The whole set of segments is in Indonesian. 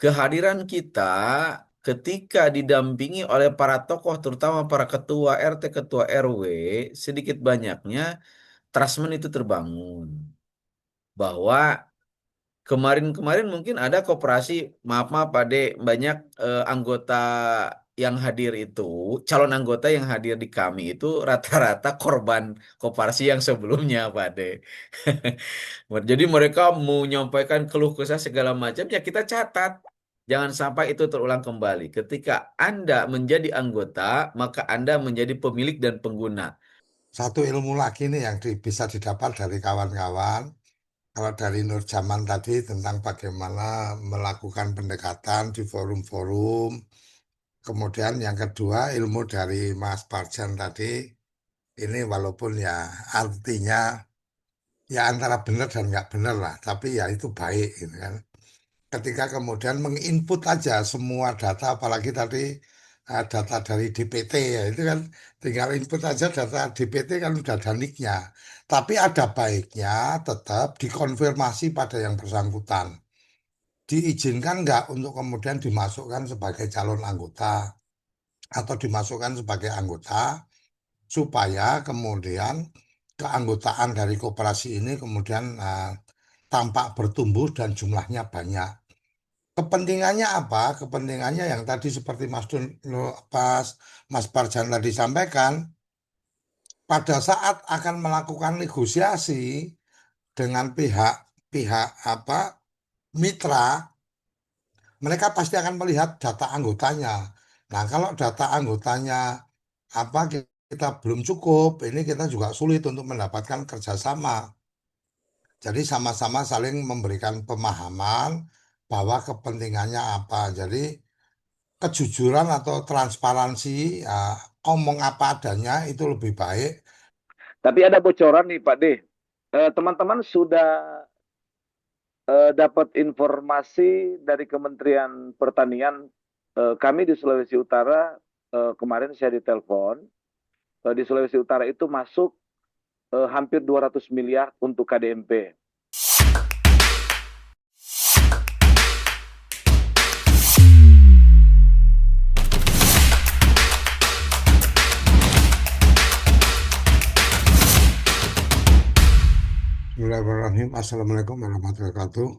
kehadiran kita ketika didampingi oleh para tokoh, terutama para ketua RT, ketua RW, sedikit banyaknya trust itu terbangun. Bahwa kemarin-kemarin mungkin ada koperasi, maaf-maaf Pak De, banyak anggota yang hadir itu, calon anggota yang hadir di kami itu rata-rata korban koperasi yang sebelumnya Pak De. Jadi mereka mau menyampaikan keluh kesah segala macam, ya kita catat. Jangan sampai itu terulang kembali. Ketika Anda menjadi anggota, maka Anda menjadi pemilik dan pengguna. Satu ilmu lagi nih yang bisa didapat dari kawan-kawan. Kalau dari Nur Jaman tadi tentang bagaimana melakukan pendekatan di forum-forum. Kemudian yang kedua ilmu dari Mas Parjan tadi. Ini walaupun ya artinya ya antara benar dan nggak benar lah. Tapi ya itu baik gitu kan. Ketika kemudian menginput aja semua data, apalagi tadi data dari DPT ya, itu kan tinggal input aja data DPT kan udah ada nicknya. Tapi ada baiknya tetap dikonfirmasi pada yang bersangkutan. Diizinkan nggak untuk kemudian dimasukkan sebagai calon anggota atau dimasukkan sebagai anggota supaya kemudian keanggotaan dari koperasi ini kemudian tampak bertumbuh dan jumlahnya banyak. Kepentingannya apa? Kepentingannya yang tadi seperti Mas Parjan tadi sampaikan, pada saat akan melakukan negosiasi dengan pihak apa mitra, mereka pasti akan melihat data anggotanya. Nah, kalau data anggotanya apa kita belum cukup, ini kita juga sulit untuk mendapatkan kerjasama. Jadi sama-sama saling memberikan pemahaman bahwa kepentingannya apa. Jadi kejujuran atau transparansi, ya, omong apa adanya itu lebih baik. Tapi ada bocoran nih Pak D. Teman-teman sudah dapat informasi dari Kementerian Pertanian. Kami di Sulawesi Utara, kemarin saya ditelepon, di Sulawesi Utara itu masuk hampir 200 miliar untuk KDMP. Bismillahirrahmanirrahim. Assalamualaikum warahmatullahi wabarakatuh.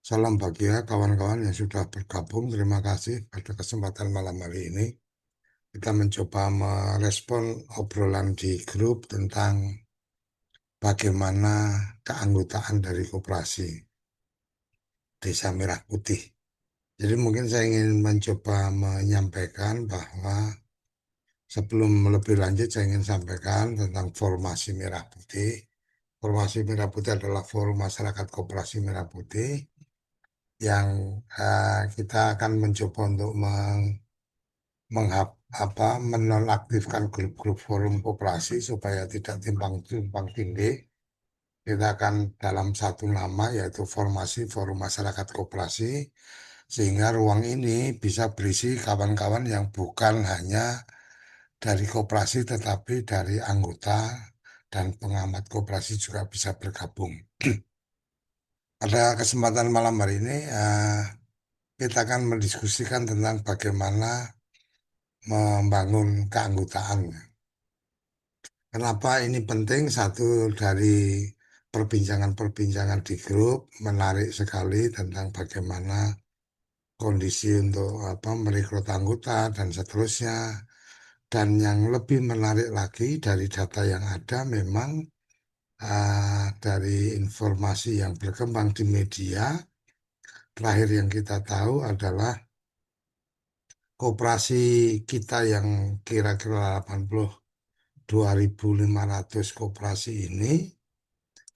Salam bahagia kawan-kawan yang sudah bergabung. Terima kasih pada kesempatan malam hari ini. Kita mencoba merespon obrolan di grup tentang bagaimana keanggotaan dari koperasi Desa Merah Putih. Jadi mungkin saya ingin mencoba menyampaikan bahwa sebelum lebih lanjut saya ingin sampaikan tentang formasi Merah Putih. Formasi Merah Putih adalah forum masyarakat koperasi Merah Putih yang kita akan mencoba untuk menonaktifkan grup-grup forum koperasi supaya tidak timpang tindih. Kita akan dalam satu nama yaitu formasi forum masyarakat koperasi sehingga ruang ini bisa berisi kawan-kawan yang bukan hanya dari koperasi tetapi dari anggota dan pengamat koperasi juga bisa bergabung. Pada kesempatan malam hari ini kita akan mendiskusikan tentang bagaimana membangun keanggotaan. Kenapa ini penting? Satu dari perbincangan-perbincangan di grup menarik sekali tentang bagaimana kondisi untuk merekrut anggota dan seterusnya. Dan yang lebih menarik lagi dari data yang ada memang dari informasi yang berkembang di media, terakhir yang kita tahu adalah koperasi kita yang kira-kira 82.500 koperasi ini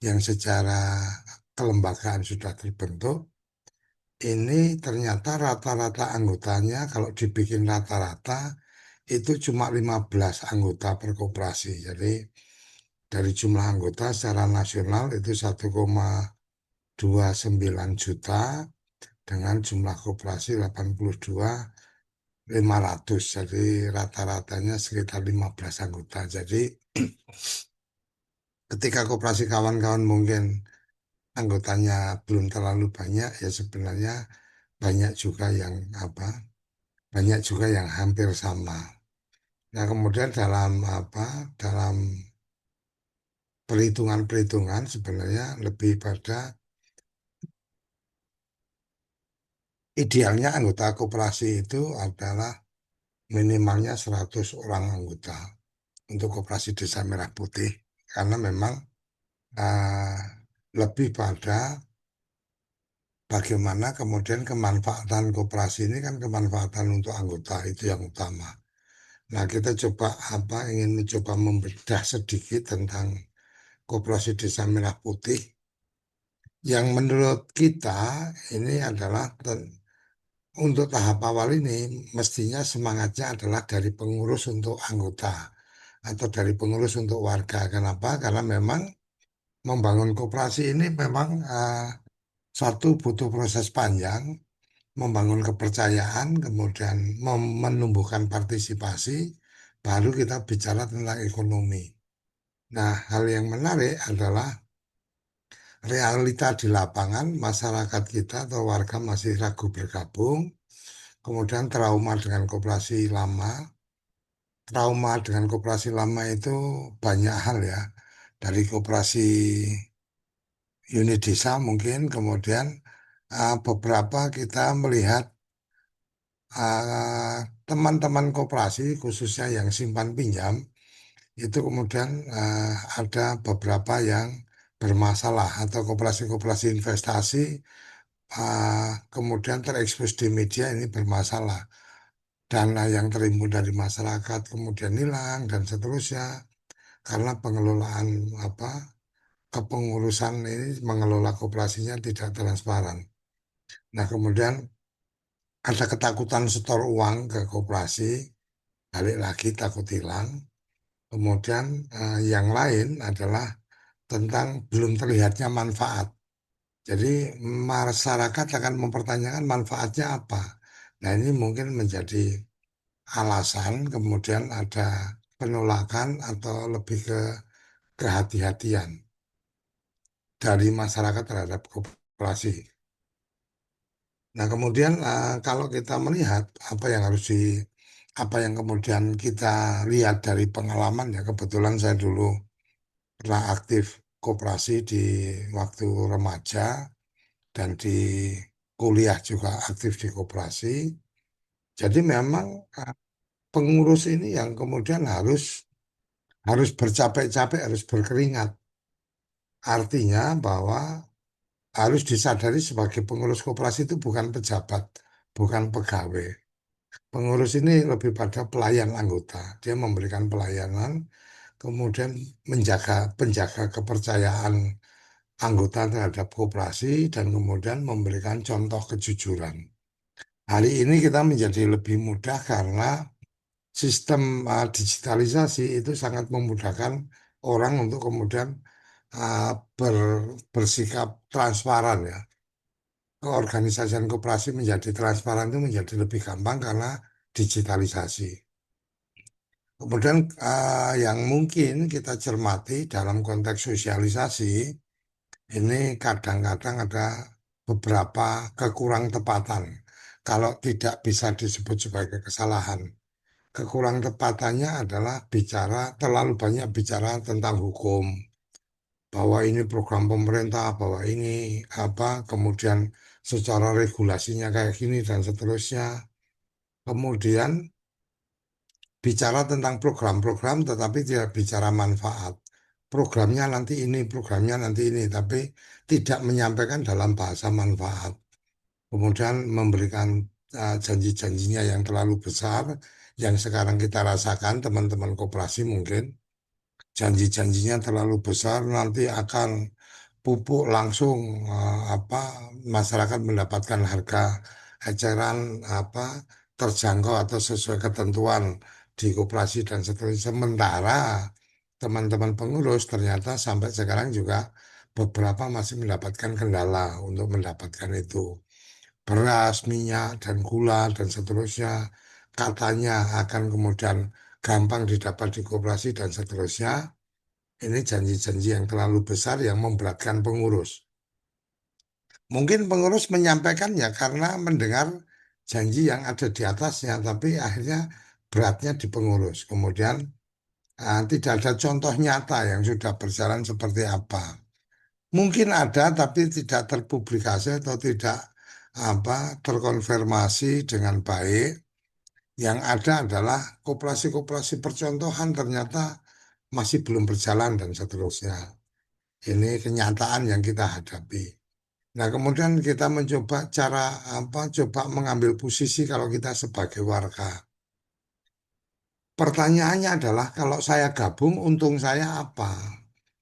yang secara kelembagaan sudah terbentuk, ini ternyata rata-rata anggotanya kalau dibikin rata-rata itu cuma 15 anggota per koperasi. Jadi dari jumlah anggota secara nasional itu 1,29 juta dengan jumlah koperasi 82.500. Jadi rata-ratanya sekitar 15 anggota. Jadi ketika koperasi kawan-kawan mungkin anggotanya belum terlalu banyak, ya sebenarnya banyak juga yang apa, banyak juga yang hampir sama. Nah, kemudian dalam perhitungan-perhitungan sebenarnya lebih pada idealnya anggota koperasi itu adalah minimalnya 100 orang anggota untuk koperasi Desa Merah Putih karena memang eh, lebih pada bagaimana kemudian kemanfaatan koperasi ini kan kemanfaatan untuk anggota itu yang utama. Nah, kita coba ingin mencoba membedah sedikit tentang koperasi Desa Merah Putih yang menurut kita ini adalah untuk tahap awal ini mestinya semangatnya adalah dari pengurus untuk anggota atau dari pengurus untuk warga. Kenapa? Karena memang membangun koperasi ini memang satu butuh proses panjang, membangun kepercayaan, kemudian menumbuhkan partisipasi, baru kita bicara tentang ekonomi. Nah, hal yang menarik adalah realita di lapangan, masyarakat kita atau warga masih ragu bergabung, kemudian trauma dengan koperasi lama. Trauma dengan koperasi lama itu banyak hal ya, dari koperasi unit desa mungkin, kemudian beberapa kita melihat teman-teman koperasi, khususnya yang simpan pinjam, itu kemudian ada beberapa yang bermasalah atau koperasi-koperasi investasi kemudian terekspos di media ini bermasalah. Dana yang terimbun dari masyarakat kemudian hilang dan seterusnya karena pengelolaan apa kepengurusan ini mengelola koperasinya tidak transparan. Nah, kemudian ada ketakutan setor uang ke koperasi, balik lagi takut hilang. Kemudian yang lain adalah tentang belum terlihatnya manfaat. Jadi masyarakat akan mempertanyakan manfaatnya apa. Nah, ini mungkin menjadi alasan kemudian ada penolakan atau lebih ke kehati-hatian dari masyarakat terhadap koperasi. Nah, kemudian kalau kita melihat apa yang kemudian kita lihat dari pengalaman ya, kebetulan saya dulu pernah aktif koperasi di waktu remaja dan di kuliah juga aktif di koperasi. Jadi memang eh, pengurus ini yang kemudian harus bercapek-capek, harus berkeringat. Artinya bahwa harus disadari sebagai pengurus koperasi itu bukan pejabat, bukan pegawai. Pengurus ini lebih pada pelayan anggota. Dia memberikan pelayanan, kemudian penjaga kepercayaan anggota terhadap koperasi dan kemudian memberikan contoh kejujuran. Hari ini kita menjadi lebih mudah karena sistem digitalisasi itu sangat memudahkan orang untuk kemudian uh, bersikap transparan ya. Keorganisasian koperasi menjadi transparan itu menjadi lebih gampang karena digitalisasi. Kemudian yang mungkin kita cermati dalam konteks sosialisasi, ini kadang-kadang ada beberapa kekurang tepatan. Kalau tidak bisa disebut sebagai kesalahan. Kekurang tepatannya adalah terlalu banyak bicara tentang hukum, bahwa ini program pemerintah, bahwa ini kemudian secara regulasinya kayak gini dan seterusnya. Kemudian bicara tentang program-program tetapi tidak bicara manfaat. Programnya nanti ini, tapi tidak menyampaikan dalam bahasa manfaat. Kemudian memberikan janji-janjinya yang terlalu besar, yang sekarang kita rasakan teman-teman koperasi mungkin janji-janjinya terlalu besar nanti akan pupuk langsung masyarakat mendapatkan harga eceran terjangkau atau sesuai ketentuan di koperasi dan seterusnya. Sementara teman-teman pengurus ternyata sampai sekarang juga beberapa masih mendapatkan kendala untuk mendapatkan itu. Beras, minyak, dan gula dan seterusnya katanya akan kemudian gampang didapat di koperasi dan seterusnya. Ini janji-janji yang terlalu besar yang memberatkan pengurus. Mungkin pengurus menyampaikannya karena mendengar janji yang ada di atasnya, tapi akhirnya beratnya di pengurus. Kemudian tidak ada contoh nyata yang sudah berjalan seperti apa. Mungkin ada, tapi tidak terpublikasi atau tidak terkonfirmasi dengan baik. Yang ada adalah koperasi-koperasi percontohan ternyata masih belum berjalan dan seterusnya. Ini kenyataan yang kita hadapi. Nah, kemudian kita mencoba cara coba mengambil posisi kalau kita sebagai warga. Pertanyaannya adalah kalau saya gabung, untung saya apa?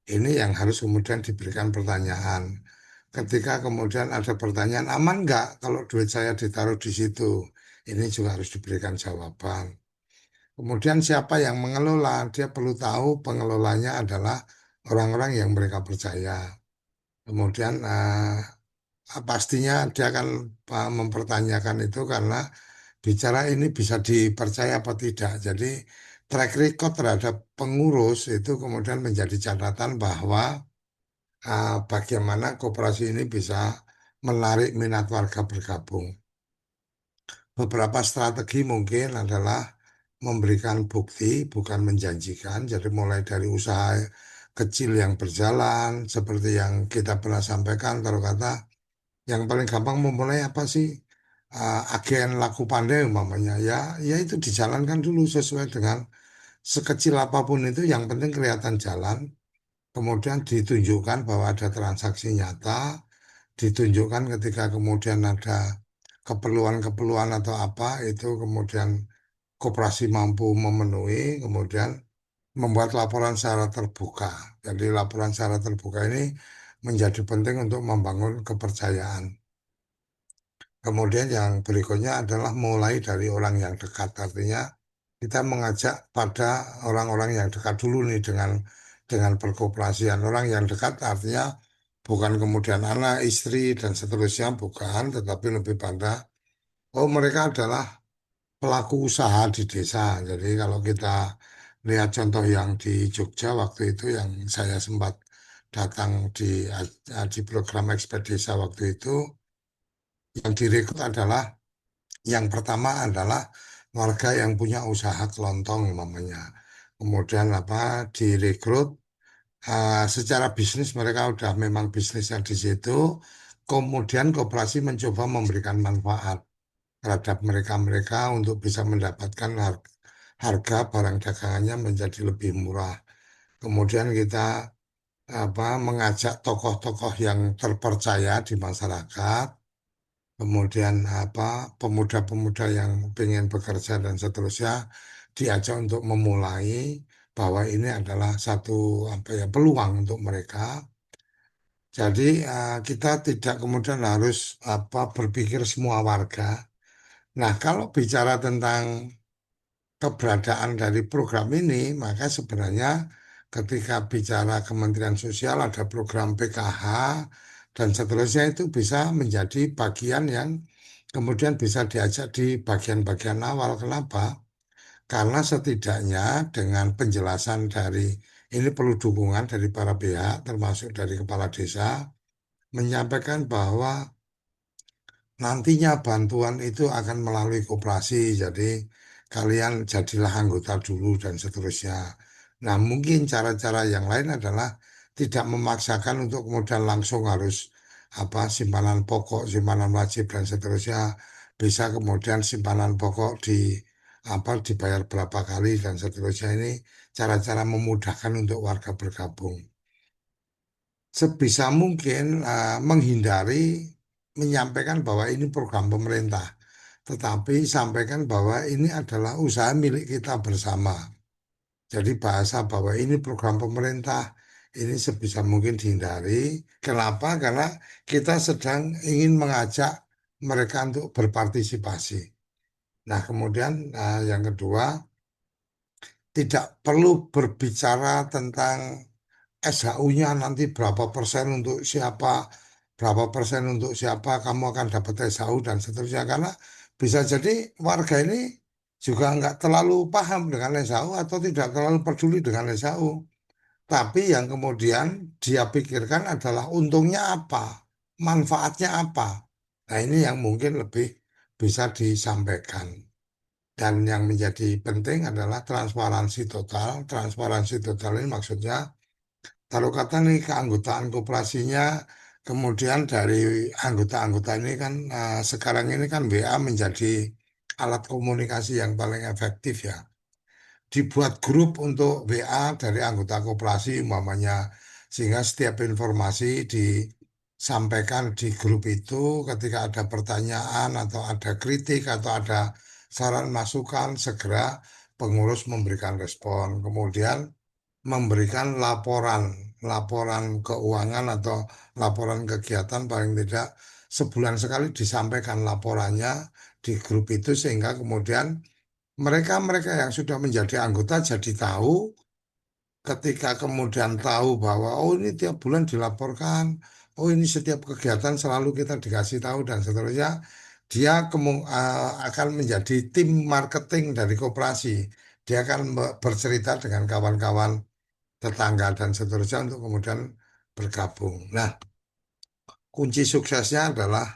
Ini yang harus kemudian diberikan pertanyaan. Ketika kemudian ada pertanyaan, aman nggak kalau duit saya ditaruh di situ? Ini juga harus diberikan jawaban. Kemudian siapa yang mengelola? Dia perlu tahu pengelolanya adalah orang-orang yang mereka percaya. Kemudian pastinya dia akan mempertanyakan itu karena bicara ini bisa dipercaya apa tidak. Jadi track record terhadap pengurus itu kemudian menjadi catatan bahwa bagaimana koperasi ini bisa menarik minat warga bergabung. Beberapa strategi mungkin adalah memberikan bukti, bukan menjanjikan. Jadi mulai dari usaha kecil yang berjalan, seperti yang kita pernah sampaikan, kalau kata yang paling gampang memulai apa sih? Agen laku pandai umpamanya ya, ya itu dijalankan dulu sesuai dengan sekecil apapun itu, yang penting kelihatan jalan. Kemudian ditunjukkan bahwa ada transaksi nyata, ditunjukkan ketika kemudian ada keperluan-keperluan atau apa itu kemudian koperasi mampu memenuhi, kemudian membuat laporan secara terbuka. Jadi laporan secara terbuka ini menjadi penting untuk membangun kepercayaan. Kemudian yang berikutnya adalah mulai dari orang yang dekat. Artinya kita mengajak pada orang-orang yang dekat dulu nih dengan perkoperasian. Orang yang dekat artinya bukan kemudian anak, istri, dan seterusnya, bukan, tetapi lebih pada, oh mereka adalah pelaku usaha di desa. Jadi kalau kita lihat contoh yang di Jogja waktu itu yang saya sempat datang di program ekspedisi waktu itu, yang direkrut adalah yang pertama adalah warga yang punya usaha kelontong namanya. Kemudian direkrut secara bisnis mereka udah memang bisnisnya di situ. Kemudian koperasi mencoba memberikan manfaat terhadap mereka-mereka untuk bisa mendapatkan harga barang dagangannya menjadi lebih murah. Kemudian kita mengajak tokoh-tokoh yang terpercaya di masyarakat, kemudian pemuda-pemuda yang ingin bekerja dan seterusnya diajak untuk memulai bahwa ini adalah satu peluang untuk mereka. Jadi kita tidak kemudian harus berpikir semua warga. Nah, kalau bicara tentang keberadaan dari program ini, maka sebenarnya ketika bicara Kementerian Sosial ada program PKH dan seterusnya itu bisa menjadi bagian yang kemudian bisa diajak di bagian-bagian awal. Kenapa? Karena setidaknya dengan penjelasan dari ini perlu dukungan dari para pihak, termasuk dari kepala desa, menyampaikan bahwa nantinya bantuan itu akan melalui koperasi, jadi kalian jadilah anggota dulu dan seterusnya. Nah, mungkin cara-cara yang lain adalah tidak memaksakan untuk kemudian langsung harus simpanan pokok, simpanan wajib dan seterusnya. Bisa kemudian simpanan pokok dibayar berapa kali dan seterusnya. Ini cara-cara memudahkan untuk warga bergabung. Sebisa mungkin menghindari menyampaikan bahwa ini program pemerintah, tetapi sampaikan bahwa ini adalah usaha milik kita bersama. Jadi bahasa bahwa ini program pemerintah ini sebisa mungkin dihindari. Kenapa? Karena kita sedang ingin mengajak mereka untuk berpartisipasi. Nah, kemudian yang kedua, tidak perlu berbicara tentang SHU-nya nanti berapa persen untuk siapa, berapa persen untuk siapa, kamu akan dapat SHU dan seterusnya. Karena bisa jadi warga ini juga nggak terlalu paham dengan SHU atau tidak terlalu peduli dengan SHU. Tapi yang kemudian dia pikirkan adalah untungnya apa. manfaatnya apa? Nah, ini yang mungkin lebih bisa disampaikan. Dan yang menjadi penting adalah transparansi total. Transparansi total ini maksudnya, taruh kata nih keanggotaan koperasinya, kemudian dari anggota-anggota ini kan sekarang ini kan WA menjadi alat komunikasi yang paling efektif ya. Dibuat grup untuk WA dari anggota koperasi umpamanya, sehingga setiap informasi disampaikan di grup itu ketika ada pertanyaan atau ada kritik atau ada saran masukan, segera pengurus memberikan respon, kemudian memberikan laporan laporan keuangan atau laporan kegiatan, paling tidak sebulan sekali disampaikan laporannya di grup itu, sehingga kemudian mereka-mereka yang sudah menjadi anggota jadi tahu, ketika kemudian tahu bahwa oh ini tiap bulan dilaporkan, oh ini setiap kegiatan selalu kita dikasih tahu dan seterusnya, dia akan menjadi tim marketing dari koperasi. Dia akan bercerita dengan kawan-kawan tetangga dan seterusnya untuk kemudian bergabung. Nah, kunci suksesnya adalah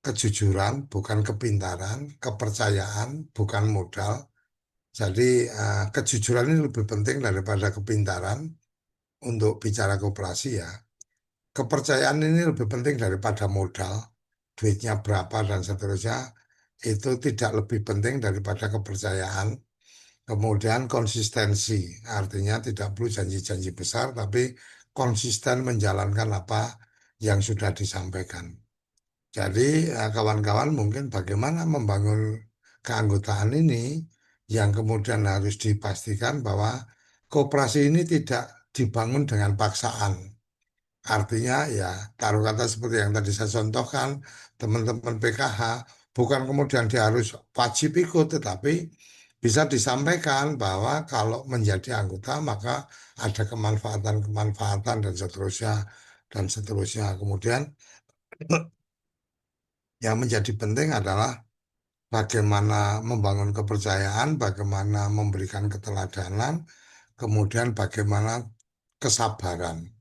kejujuran, bukan kepintaran, kepercayaan, bukan modal. Jadi kejujuran ini lebih penting daripada kepintaran untuk bicara koperasi ya. Kepercayaan ini lebih penting daripada modal, duitnya berapa dan seterusnya. Itu tidak lebih penting daripada kepercayaan. Kemudian konsistensi, artinya tidak perlu janji-janji besar, tapi konsisten menjalankan apa yang sudah disampaikan. Jadi kawan-kawan mungkin bagaimana membangun keanggotaan ini yang kemudian harus dipastikan bahwa koperasi ini tidak dibangun dengan paksaan. Artinya ya taruh kata seperti yang tadi saya contohkan, teman-teman PKH bukan kemudian dia harus wajib ikut, tetapi bisa disampaikan bahwa kalau menjadi anggota maka ada kemanfaatan-kemanfaatan dan seterusnya dan seterusnya. Kemudian yang menjadi penting adalah bagaimana membangun kepercayaan, bagaimana memberikan keteladanan, kemudian bagaimana kesabaran.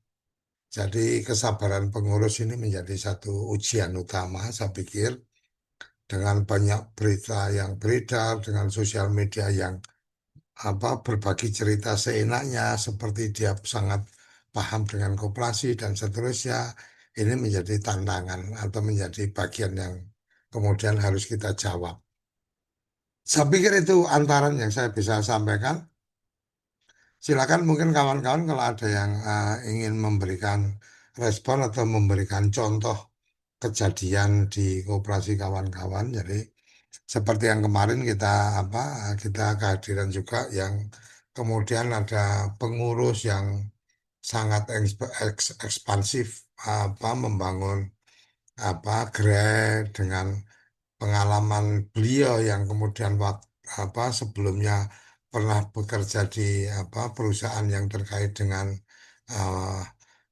Jadi kesabaran pengurus ini menjadi satu ujian utama, saya pikir, dengan banyak berita yang beredar, dengan sosial media yang berbagi cerita seenaknya, seperti dia sangat paham dengan koperasi dan seterusnya. Ini menjadi tantangan atau menjadi bagian yang kemudian harus kita jawab. Saya pikir itu antaran yang saya bisa sampaikan. Silakan mungkin kawan-kawan kalau ada yang ingin memberikan respon atau memberikan contoh kejadian di koperasi kawan-kawan. Jadi seperti yang kemarin kita kehadiran juga yang kemudian ada pengurus yang sangat ekspansif membangun gerai dengan pengalaman beliau yang kemudian sebelumnya pernah bekerja di perusahaan yang terkait eh,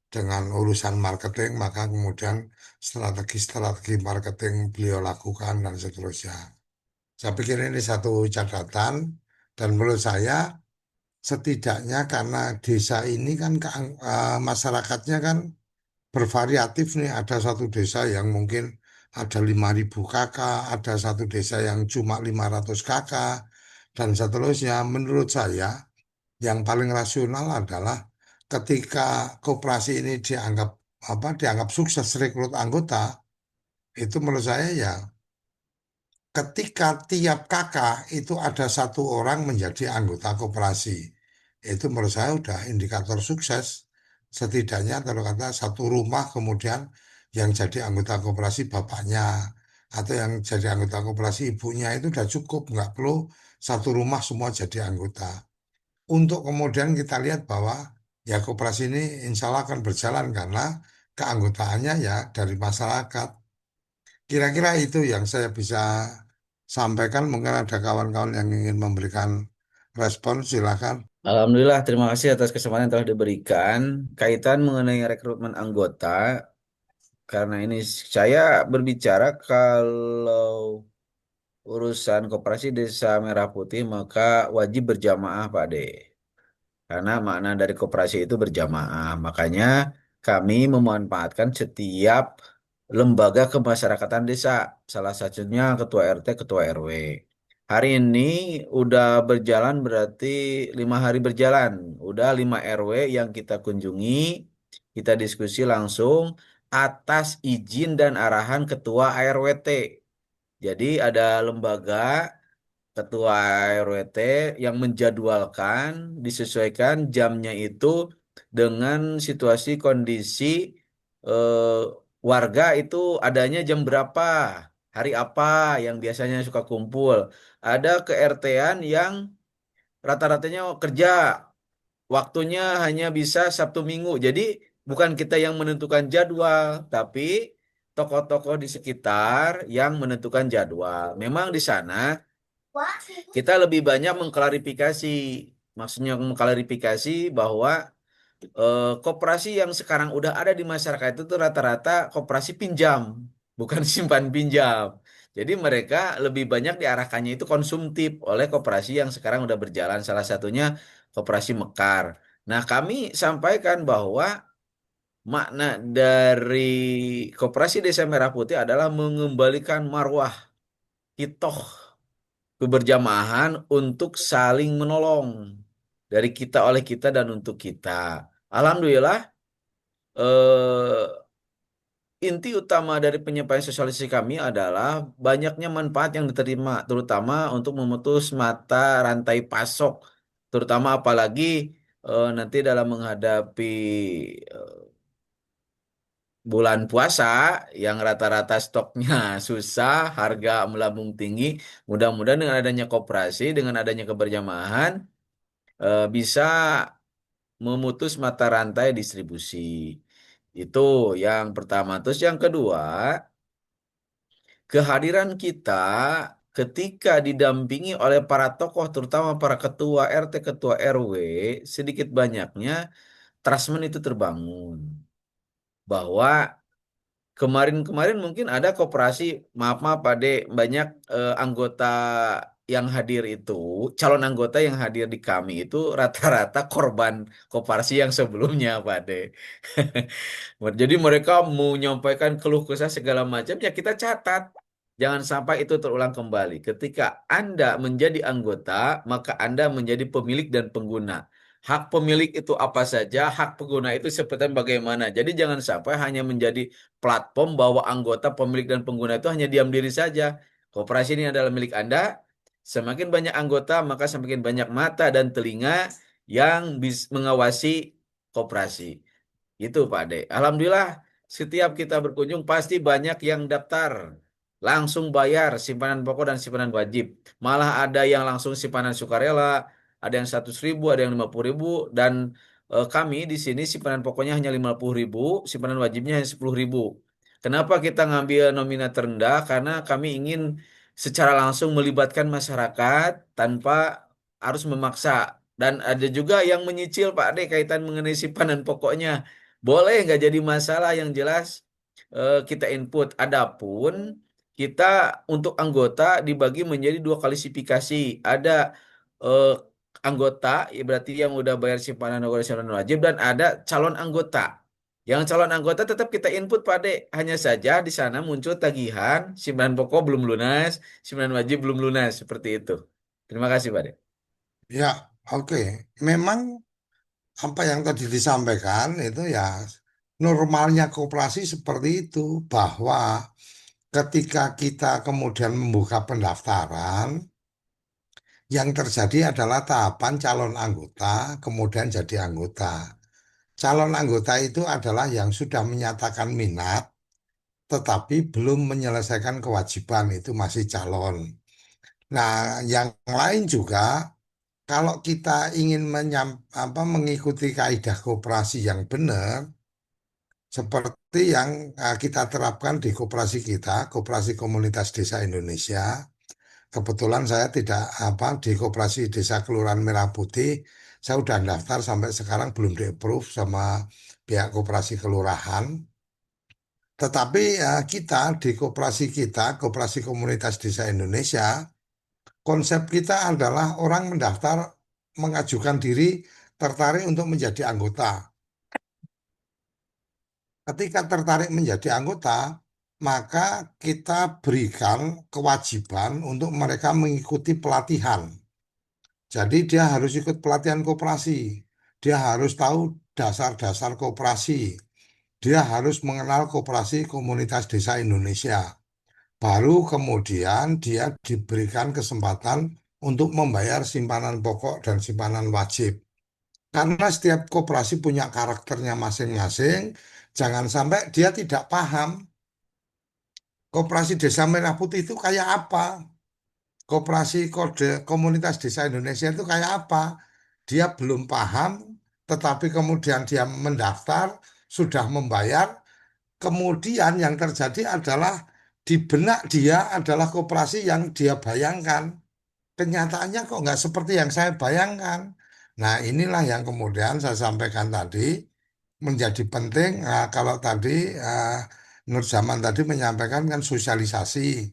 dengan urusan marketing, maka kemudian strategi-strategi marketing beliau lakukan dan seterusnya. Saya pikir ini satu catatan, dan menurut saya setidaknya karena desa ini kan masyarakatnya kan bervariatif nih. Ada satu desa yang mungkin ada 5.000 kakak, ada satu desa yang cuma 500 kakak, dan seterusnya. Menurut saya yang paling rasional adalah ketika koperasi ini dianggap sukses rekrut anggota, itu menurut saya ya ketika tiap kakak itu ada satu orang menjadi anggota koperasi. Itu menurut saya udah indikator sukses. Setidaknya kalau kata satu rumah kemudian yang jadi anggota koperasi bapaknya atau yang jadi anggota koperasi ibunya itu udah cukup. Nggak perlu satu rumah semua jadi anggota. Untuk kemudian kita lihat bahwa ya koperasi ini insya Allah akan berjalan karena keanggotaannya ya dari masyarakat. Kira-kira itu yang saya bisa sampaikan. Mungkin ada kawan-kawan yang ingin memberikan respon, silakan. Alhamdulillah, terima kasih atas kesempatan yang telah diberikan. Kaitan mengenai rekrutmen anggota, karena ini saya berbicara kalau urusan koperasi Desa Merah Putih maka wajib berjamaah Pak De. Karena makna dari koperasi itu berjamaah. Makanya kami memanfaatkan setiap lembaga kemasyarakatan desa, salah satunya ketua RT, ketua RW. Hari ini udah berjalan berarti 5 hari berjalan, udah 5 RW yang kita kunjungi, kita diskusi langsung atas izin dan arahan ketua ARWT. Jadi ada lembaga ketua RWT yang menjadwalkan, disesuaikan jamnya itu dengan situasi kondisi eh, warga itu adanya jam berapa, hari apa yang biasanya suka kumpul. Ada ke RT-an yang rata-ratanya kerja, waktunya hanya bisa Sabtu Minggu. Jadi bukan kita yang menentukan jadwal, tapi tokoh-tokoh di sekitar yang menentukan jadwal. Memang di sana kita lebih banyak mengklarifikasi, maksudnya mengklarifikasi bahwa koperasi yang sekarang udah ada di masyarakat itu tuh rata-rata koperasi pinjam, bukan simpan pinjam. Jadi mereka lebih banyak diarahkannya itu konsumtif oleh koperasi yang sekarang udah berjalan, salah satunya koperasi Mekar. Nah, kami sampaikan bahwa makna dari koperasi Desa Merah Putih adalah mengembalikan marwah kitoh keberjamahan untuk saling menolong dari kita oleh kita dan untuk kita. Alhamdulillah, eh, inti utama dari penyampaian sosialisasi kami adalah banyaknya manfaat yang diterima, terutama untuk memutus mata rantai pasok, terutama apalagi nanti dalam menghadapi eh, bulan puasa yang rata-rata stoknya susah, harga melambung tinggi. Mudah-mudahan dengan adanya koperasi, dengan adanya keberjamahan, bisa memutus mata rantai distribusi. Itu yang pertama. Terus yang kedua, kehadiran kita ketika didampingi oleh para tokoh, terutama para ketua RT, ketua RW, sedikit banyaknya trust itu terbangun. Bahwa kemarin-kemarin mungkin ada koperasi, maaf maaf Pak De, banyak anggota yang hadir itu, calon anggota yang hadir di kami itu rata-rata korban koperasi yang sebelumnya Pak De. Jadi mereka mau menyampaikan keluh kesah segala macam, ya kita catat. Jangan sampai itu terulang kembali. Ketika Anda menjadi anggota, maka Anda menjadi pemilik dan pengguna. Hak pemilik itu apa saja, hak pengguna itu seperti bagaimana. Jadi jangan sampai hanya menjadi platform bahwa anggota, pemilik, dan pengguna itu hanya diam diri saja. Koperasi ini adalah milik Anda. Semakin banyak anggota, maka semakin banyak mata dan telinga yang mengawasi koperasi. Itu Pak Ade. Alhamdulillah setiap kita berkunjung pasti banyak yang daftar. Langsung bayar simpanan pokok dan simpanan wajib. Malah ada yang langsung simpanan sukarela, ada yang 100.000, ada yang 50.000, dan kami di sini simpanan pokoknya hanya 50.000, simpanan wajibnya hanya 10.000. Kenapa kita ngambil nominal terendah? Karena kami ingin secara langsung melibatkan masyarakat tanpa harus memaksa. Dan ada juga yang menyicil Pak Ade kaitan mengenai simpanan pokoknya. Boleh, nggak jadi masalah, yang jelas kita input. Adapun kita untuk anggota dibagi menjadi 2 klasifikasi. Ada eh, anggota, ya berarti yang udah bayar simpanan simpanan wajib, dan ada calon anggota. Yang calon anggota tetap kita input Pak Ade. Hanya saja di sana muncul tagihan, simpanan pokok belum lunas, simpanan wajib belum lunas, seperti itu. Terima kasih Pak Ade. Ya, oke. Memang apa yang tadi disampaikan itu ya normalnya koperasi seperti itu, bahwa ketika kita kemudian membuka pendaftaran, yang terjadi adalah tahapan calon anggota, kemudian jadi anggota. Calon anggota itu adalah yang sudah menyatakan minat, tetapi belum menyelesaikan kewajiban, itu masih calon. Nah, yang lain juga, kalau kita ingin mengikuti kaidah koperasi yang benar, seperti yang kita terapkan di koperasi kita, Koperasi Komunitas Desa Indonesia. Kebetulan saya tidak di Koperasi Desa Kelurahan Merah Putih, saya udah daftar sampai sekarang belum di-approve sama pihak koperasi kelurahan. Tetapi kita di koperasi kita, Koperasi Komunitas Desa Indonesia, konsep kita adalah orang mendaftar, mengajukan diri, tertarik untuk menjadi anggota. Ketika tertarik menjadi anggota, maka kita berikan kewajiban untuk mereka mengikuti pelatihan. Jadi dia harus ikut pelatihan koperasi. Dia harus tahu dasar-dasar koperasi. Dia harus mengenal koperasi komunitas desa Indonesia. Baru kemudian dia diberikan kesempatan untuk membayar simpanan pokok dan simpanan wajib. Karena setiap koperasi punya karakternya masing-masing, jangan sampai dia tidak paham koperasi Desa Merah Putih itu kayak apa. Koperasi Kode Komunitas Desa Indonesia itu kayak apa? Dia belum paham, tetapi kemudian dia mendaftar, sudah membayar, kemudian yang terjadi adalah di benak dia adalah koperasi yang dia bayangkan. Kenyataannya kok nggak seperti yang saya bayangkan. Nah, inilah yang kemudian saya sampaikan tadi menjadi penting. Kalau tadi eh, Nur Zaman tadi menyampaikan kan sosialisasi.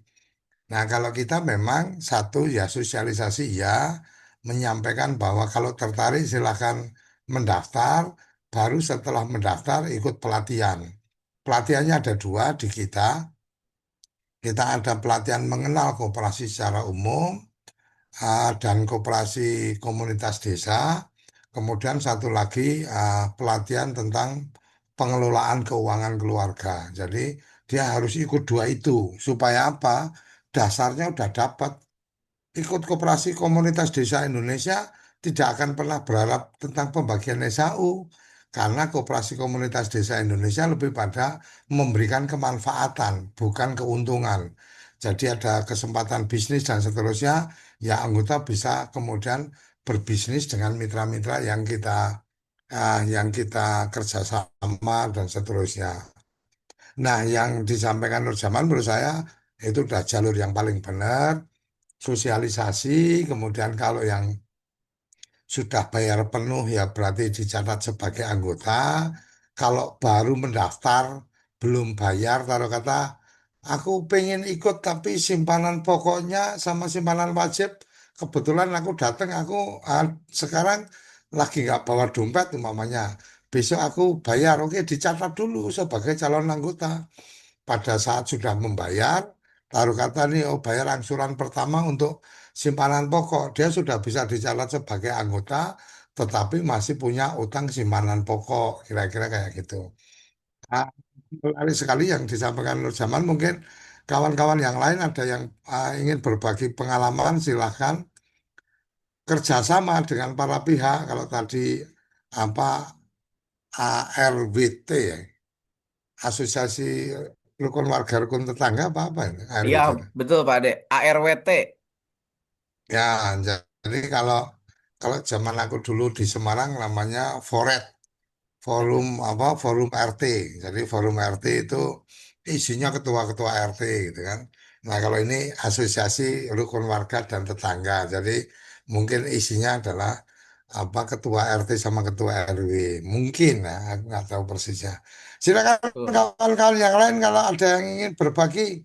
Nah, kalau kita memang satu ya sosialisasi ya, menyampaikan bahwa kalau tertarik silahkan mendaftar, baru setelah mendaftar ikut pelatihan. Pelatihannya ada dua di kita. Kita ada pelatihan mengenal koperasi secara umum dan koperasi komunitas desa. Kemudian satu lagi pelatihan tentang pengelolaan keuangan keluarga. Jadi dia harus ikut dua itu supaya apa? Dasarnya udah dapat. Ikut koperasi komunitas desa Indonesia tidak akan pernah berharap tentang pembagian SAU karena koperasi komunitas desa Indonesia lebih pada memberikan kemanfaatan, bukan keuntungan. Jadi ada kesempatan bisnis dan seterusnya, ya anggota bisa kemudian berbisnis dengan mitra-mitra yang kita kerjasama dan seterusnya. Nah, yang disampaikan Nur Jaman menurut saya itu udah jalur yang paling benar, sosialisasi, kemudian kalau yang sudah bayar penuh ya berarti dicatat sebagai anggota. Kalau baru mendaftar, belum bayar, taruh kata, aku pengen ikut tapi simpanan pokoknya sama simpanan wajib, kebetulan aku datang, aku sekarang lagi nggak bawa dompet umpamanya. Besok aku bayar, oke dicatat dulu sebagai calon anggota pada saat sudah membayar, taruh kata nih, oh bayar angsuran pertama untuk simpanan pokok, dia sudah bisa dicatat sebagai anggota, tetapi masih punya utang simpanan pokok, kira-kira kayak gitu. Nah, menarik sekali yang disampaikan Nur Zaman, mungkin kawan-kawan yang lain ada yang ingin berbagi pengalaman, silahkan kerjasama dengan para pihak, kalau tadi apa ARWT ya, Asosiasi Rukun Warga Rukun Tetangga apa ini Iya, ARWT. betul Pak Ade. ARWT. Ya, jadi kalau kalau zaman aku dulu di Semarang namanya Foret, Forum RT. Jadi Forum RT itu isinya ketua-ketua RT gitu kan. Nah, kalau ini Asosiasi Rukun Warga dan Tetangga. Jadi mungkin isinya adalah ketua RT sama ketua RW. Mungkin ya, aku nggak tahu persisnya. Silakan Betul. kawan-kawan yang lain kalau ada yang ingin berbagi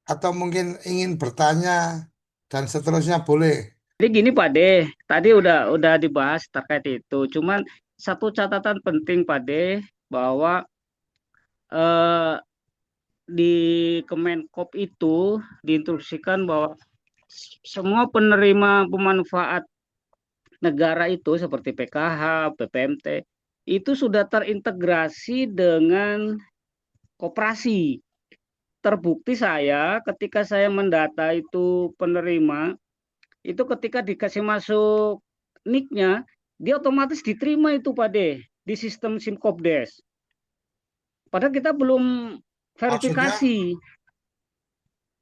atau mungkin ingin bertanya dan seterusnya boleh. Jadi gini Pak De, tadi udah dibahas terkait itu. Cuman satu catatan penting Pak De bahwa eh, di Kemenkop itu diinstruksikan bahwa semua penerima pemanfaat negara itu seperti PKH, PPMT itu sudah terintegrasi dengan koperasi. Terbukti saya ketika saya mendata itu penerima itu ketika dikasih masuk nicknya dia otomatis diterima itu Pak De di sistem Simkopdes. Padahal kita belum Maksudnya, verifikasi.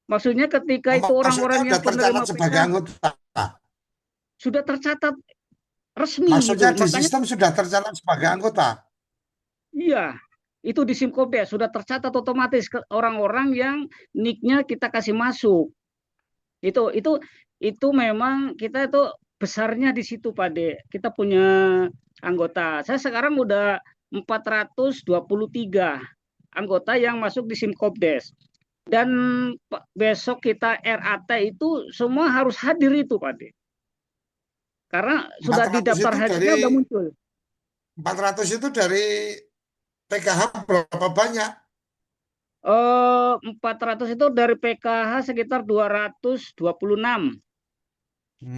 Maksudnya ketika itu maksudnya orang-orang yang udah tercatat penerima sebagai PKH anggota. sudah tercatat resmi Maksudnya gitu. di Makanya sistem sudah tercatat sebagai anggota. iya, itu di Simkopdes sudah tercatat otomatis ke orang-orang yang nicknya kita kasih masuk. Itu memang kita itu besarnya di situ Pak De. Kita punya anggota. Saya sekarang udah 423 anggota yang masuk di Simkopdes. Dan besok kita RAT itu semua harus hadir itu Pak De. Karena empat sudah di ratus daftar itu dari hadirnya udah muncul. 400 itu dari PKH berapa banyak? 400 itu dari PKH sekitar 226.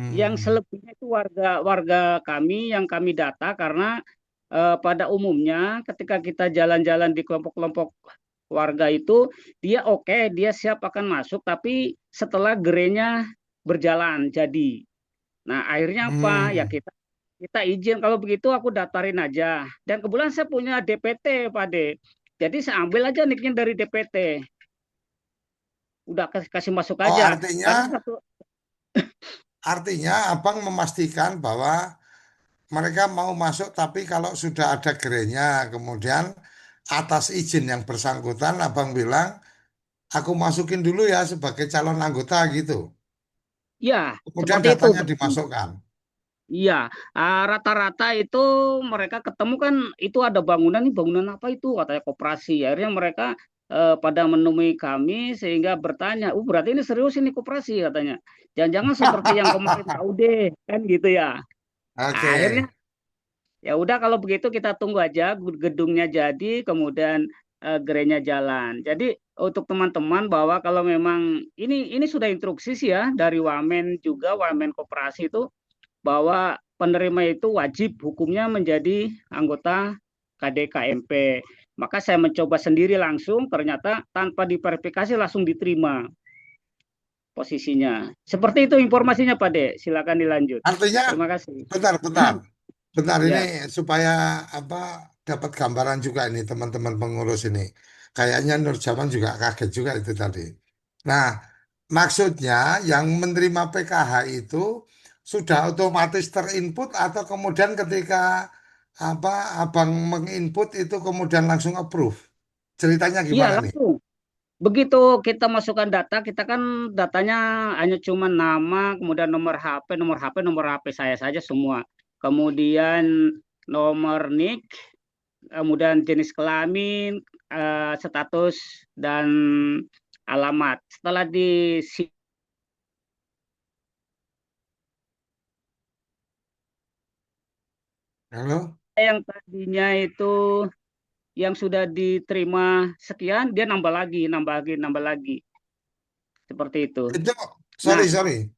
Yang Hmm. selebihnya itu warga warga kami yang kami data karena pada umumnya ketika kita jalan-jalan di kelompok-kelompok warga itu dia oke, dia siap akan masuk tapi setelah gerenya berjalan jadi. Nah, akhirnya apa? Ya Hmm. kita kita izin kalau begitu aku daftarin aja. Dan kebetulan saya punya DPT, Pak De. Jadi saya ambil aja nicknya dari DPT. Udah kasih masuk Oh, aja. Karena artinya satu artinya Abang memastikan bahwa mereka mau masuk tapi kalau sudah ada gerenya, kemudian atas izin yang bersangkutan Abang bilang, aku masukin dulu ya sebagai calon anggota gitu. ya Kemudian seperti itu. datanya dimasukkan. Iya, rata-rata itu mereka ketemu kan itu ada bangunan, ini bangunan apa itu katanya koperasi. Akhirnya mereka pada menemui kami sehingga bertanya, berarti ini serius ini koperasi katanya. Jangan-jangan seperti yang kemarin KUD kan gitu ya. Nah, Oke. akhirnya ya udah kalau begitu kita tunggu aja gedungnya jadi, kemudian gerenya jalan. Jadi untuk teman-teman bahwa kalau memang ini sudah instruksi sih ya dari Wamen juga Wamen Koperasi itu bahwa penerima itu wajib hukumnya menjadi anggota KDKMP. Maka saya mencoba sendiri langsung, ternyata tanpa diverifikasi langsung diterima posisinya. Seperti itu informasinya Pak De. Silakan dilanjut. Artinya, Terima kasih. bentar, bentar ini Ya, supaya apa dapat gambaran juga ini teman-teman pengurus ini. Kayaknya Nur Jaman juga kaget juga itu tadi. Nah, maksudnya yang menerima PKH itu sudah otomatis terinput atau kemudian ketika apa abang menginput itu kemudian langsung approve. Ceritanya iya gimana nih? langsung. Begitu kita masukkan data, kita kan datanya hanya cuma nama, kemudian nomor HP saya saja semua. Kemudian nomor NIK, kemudian jenis kelamin, status dan alamat. Setelah di Halo? yang tadinya itu yang sudah diterima sekian, dia nambah lagi, seperti itu. Itu Nah, sorry.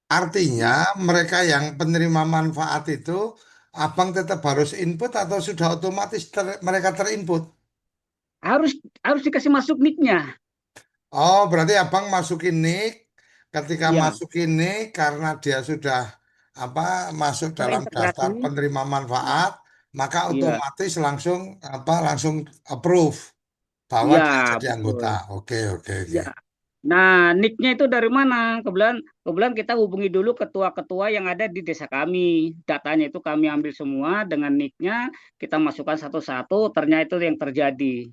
Artinya mereka yang penerima manfaat itu abang tetap harus input atau sudah otomatis mereka terinput? harus harus dikasih masuk nicknya, Oh, berarti abang masukin nick. Ketika ya masukin nick karena dia sudah apa masuk dalam daftar terintegrasi, penerima manfaat, maka iya, otomatis langsung langsung approve bahwa iya dia jadi betul, anggota. Oke. ya. Nah, nicknya itu dari mana? Kebetulan, kebetulan kita hubungi dulu ketua-ketua yang ada di desa kami. Datanya itu kami ambil semua dengan nicknya, kita masukkan satu-satu, ternyata itu yang terjadi.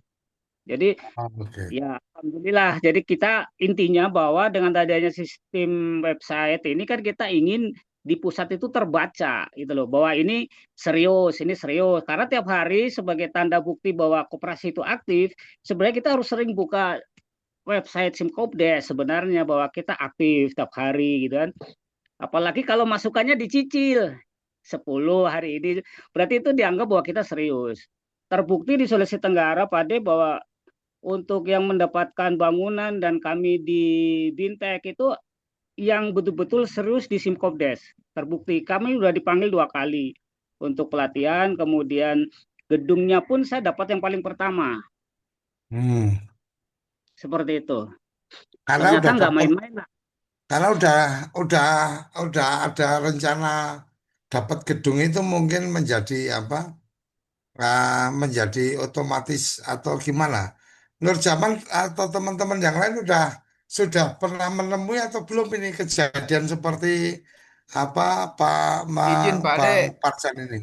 Jadi Oke. ya, alhamdulillah. Jadi kita intinya bahwa dengan adanya sistem website ini kan kita ingin di pusat itu terbaca gitu loh bahwa ini serius. Karena tiap hari sebagai tanda bukti bahwa koperasi itu aktif, sebenarnya kita harus sering buka website Simkopdes sebenarnya bahwa kita aktif tiap hari gitu kan. Apalagi kalau masukannya dicicil 10 hari ini, berarti itu dianggap bahwa kita serius. Terbukti di Sulawesi Tenggara, Pak De, bahwa untuk yang mendapatkan bangunan dan kami di Bintek itu yang betul-betul serius di Simkopdes. Terbukti kami sudah dipanggil 2 kali untuk pelatihan, kemudian gedungnya pun saya dapat yang paling pertama. Hmm. Seperti itu. Karena Ternyata udah nggak dapat, main-main lah. karena udah udah ada rencana dapat gedung itu mungkin menjadi apa? Menjadi otomatis atau gimana? Nur Jaman atau teman-teman yang lain sudah pernah menemui atau belum ini kejadian seperti apa Pak Izin Pak Bang Dek, Parjan ini?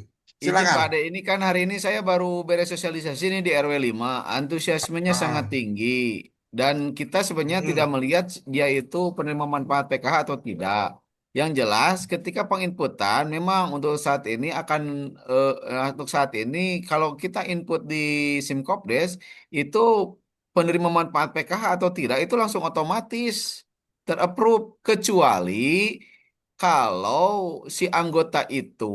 izin Silakan. Pak Dek, ini kan hari ini saya baru beres sosialisasi nih di RW 5. Antusiasmenya sangat Ah, tinggi. Dan kita sebenarnya tidak mm, melihat dia itu penerima manfaat PKH atau tidak. Yang jelas ketika penginputan memang untuk saat ini untuk saat ini kalau kita input di Simkopdes itu penerima manfaat PKH atau tidak itu langsung otomatis terapprove kecuali kalau si anggota itu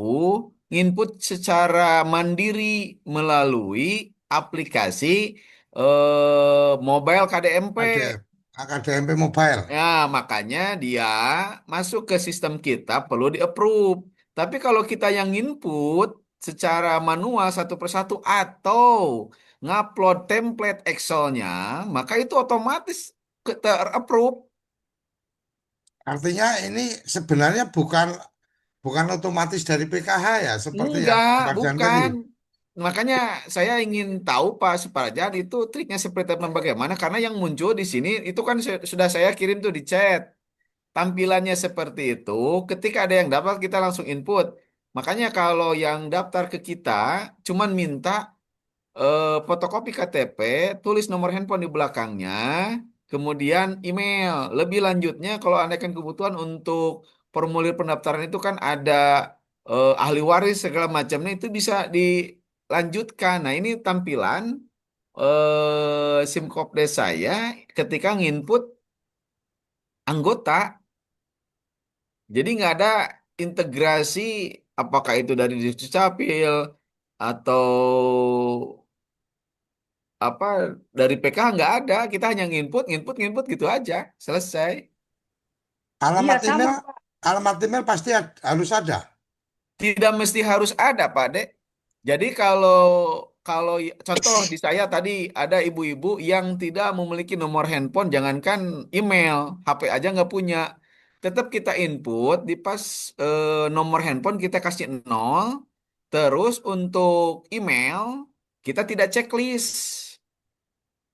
nginput secara mandiri melalui aplikasi mobile KDMP. KDMP Mobile. Ya, makanya dia masuk ke sistem kita perlu di-approve. Tapi kalau kita yang input secara manual satu persatu atau ngupload template Excel-nya, maka itu otomatis ter-approve. Artinya ini sebenarnya bukan otomatis dari PKH ya, seperti yang Enggak, Pak Jan tadi. bukan. Makanya saya ingin tahu Pak Suparjan itu triknya seperti apa bagaimana karena yang muncul di sini itu kan sudah saya kirim tuh di chat. Tampilannya seperti itu, ketika ada yang daftar kita langsung input. Makanya kalau yang daftar ke kita cuman minta fotokopi KTP, tulis nomor handphone di belakangnya, kemudian email. Lebih lanjutnya kalau Anda kan kebutuhan untuk formulir pendaftaran itu kan ada ahli waris segala macamnya itu bisa dilanjutkan. Nah, ini tampilan SIM saya ketika nginput anggota. Jadi nggak ada integrasi apakah itu dari Dukcapil atau apa dari PKH nggak ada. Kita hanya nginput, nginput, nginput gitu aja. Selesai. Iya Alamat sama email, Pak. alamat email pasti harus ada. Tidak mesti harus ada, Pak Dek. Jadi kalau kalau contoh di saya tadi ada ibu-ibu yang tidak memiliki nomor handphone, jangankan email, HP aja nggak punya. Tetap kita input di pas nomor handphone kita kasih nol. Terus untuk email kita tidak checklist.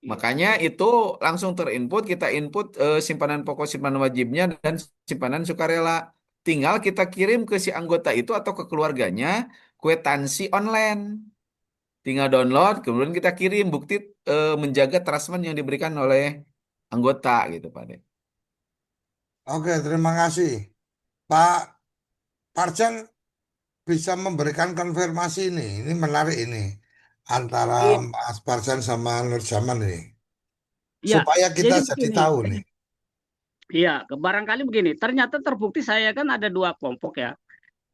Iya Makanya betul. itu langsung terinput, kita input simpanan pokok simpanan wajibnya dan simpanan sukarela. Tinggal kita kirim ke si anggota itu atau ke keluarganya kwitansi online. Tinggal download, kemudian kita kirim bukti menjaga transfer yang diberikan oleh anggota gitu, Pak De. Oke, terima kasih. Pak Parjan bisa memberikan konfirmasi ini. Ini menarik ini. Antara Iya, Mas Parjan sama Nur Jaman ini. iya. Supaya kita Jadi jadi begini, tahu nih. iya, barangkali begini. Ternyata terbukti saya kan ada dua kelompok ya,